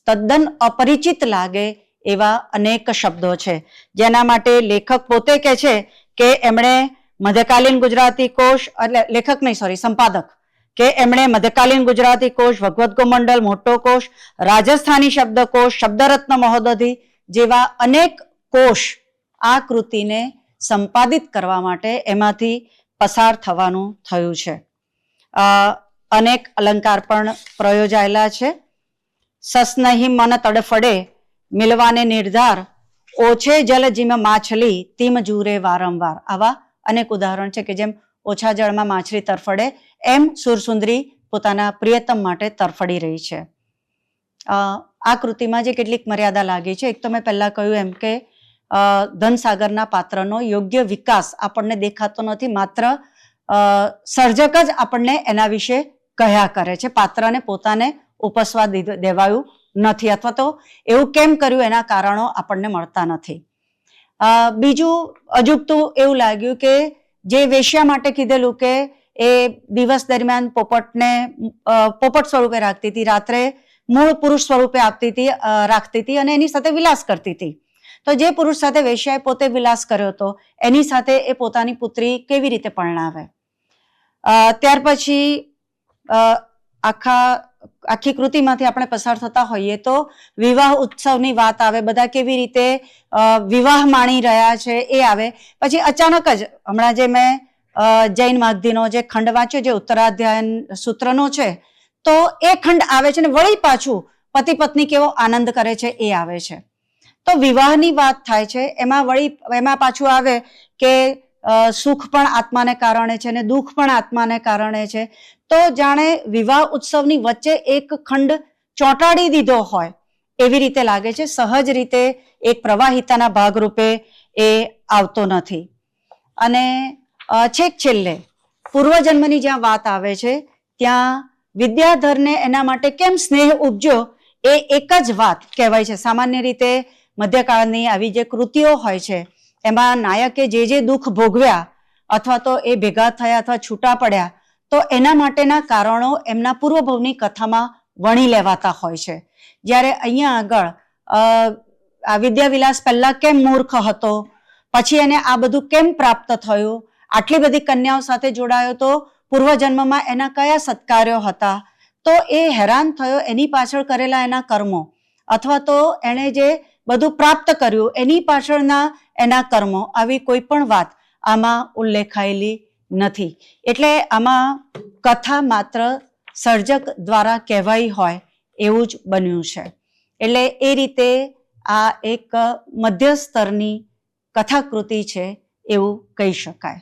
તદ્દન અપરિચિત લાગે એવા અનેક શબ્દો છે, જેના માટે લેખક પોતે કહે છે કે એમણે મધ્યકાલીન ગુજરાતી કોશ, એટલે લેખક નહીં સોરી સંપાદક, કે એમણે મધ્યકાલીન ગુજરાતી કોશ, ભગવદ્ ગોમંડલ મોટો કોશ, રાજસ્થાની શબ્દકોશ, શબ્દરત્ન મહોદધિ જેવા અનેક કોશ આ કૃતિને સંપાદિત કરવા માટે એમાંથી પસાર થવાનું થયું છે. અનેક અલંકાર પણ પ્રયોજાયેલા છે. સસનહી મન તડફડે મિલવાને નિર્ધાર, ઓછે જલ જીમ માછલી તીમ જૂરે વારંવાર, આવા અનેક ઉદાહરણ છે કે જેમ ઓછા જળમાં માછલી તરફડે એમ સુરસુંદરી પોતાના પ્રિયતમ માટે તરફડી રહી છે. આ કૃતિમાં જે કેટલીક મર્યાદા લાગી છે, એક તો મેં પહેલા કહ્યું એમ કે ધનસાગરના પાત્રનો યોગ્ય વિકાસ આપણને દેખાતો નથી, માત્ર સર્જક જ આપણને એના વિશે કહ્યા કરે છે, પાત્રને પોતાને ઉપસવા દેવાયું નથી અથવા તો એવું કેમ કર્યું એના કારણો આપણને મળતા નથી. બીજું અજુગતું એવું લાગ્યું કે જે વેશ્યા માટે કીધેલું કે એ દિવસ દરમિયાન પોપટને પોપટ સ્વરૂપે રાખતી હતી, રાત્રે મૂળ પુરુષ સ્વરૂપે રાખતી હતી અને એની સાથે વિલાસ કરતી હતી, તો જે પુરુષ સાથે વેશ્યાએ પોતે વિલાસ કર્યો હતો એની સાથે એ પોતાની પુત્રી કેવી રીતે પરણાવે. ત્યાર પછી આખી કૃતિમાંથી આપણે પસાર થતા હોઈએ તો વિવાહ ઉત્સવની વાત આવે, બધા કેવી રીતે વિવાહ માણી રહ્યા છે એ આવે. પછી અચાનક જ હમણાં જે મેં જૈન માગધીનો જે ખંડ વાંચ્યો, જે ઉત્તરાધ્યાયન સૂત્રનો છે, તો એ ખંડ આવે છે ને વળી પાછું પતિ પત્ની કેવો આનંદ કરે છે એ આવે છે. તો વિવાહની વાત થાય છે, એમાં પાછું આવે કે સુખ પણ આત્માને કારણે છે ને દુઃખ પણ આત્માને કારણે છે. તો જાણે વિવાહ ઉત્સવની વચ્ચે એક ખંડ ચોંટાડી દીધો હોય એવી રીતે લાગે છે, સહજ રીતે એક પ્રવાહિતાના ભાગરૂપે એ આવતો નથી. અને છેક છેલ્લે પૂર્વજન્મની જ્યાં વાત આવે છે ત્યાં વિદ્યાધરને એના માટે કેમ સ્નેહ ઉપજ્યો એ એક જ વાત કહેવાય છે. સામાન્ય રીતે મધ્યકાળની આવી જે કૃતિઓ હોય છે એમાં નાયકે જે દુઃખ ભોગવ્યા અથવા તો એ ભેગા થયા અથવા છૂટા પડ્યા, તો એના માટેના કારણો એમના પૂર્વભવની કથામાં વણી લેવાતા હોય છે. જ્યારે અહીંયા આગળ આ વિદ્યાવિલાસ પહેલા કેમ મૂર્ખ હતો, પછી એને આ બધું કેમ પ્રાપ્ત થયું, આટલી બધી કન્યાઓ સાથે જોડાયો તો પૂર્વજન્મમાં એના કયા સત્કાર્યો હતા, તો એ હેરાન થયો એની પાછળ કરેલા એના કર્મો અથવા તો એણે જે બધું પ્રાપ્ત કર્યું એની પાછળના એના કર્મો, આવી કોઈ પણ વાત આમાં ઉલ્લેખાયેલી નથી. એટલે આમાં કથા માત્ર સર્જક દ્વારા કહેવાઈ હોય એવું જ બન્યું છે. એટલે એ રીતે આ એક મધ્ય સ્તરની કથાકૃતિ છે એવું કહી શકાય.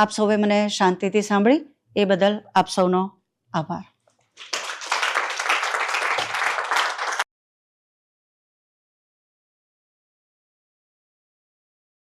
આપ સૌએ મને શાંતિથી સાંભળી એ બદલ આપ સૌનો આભાર.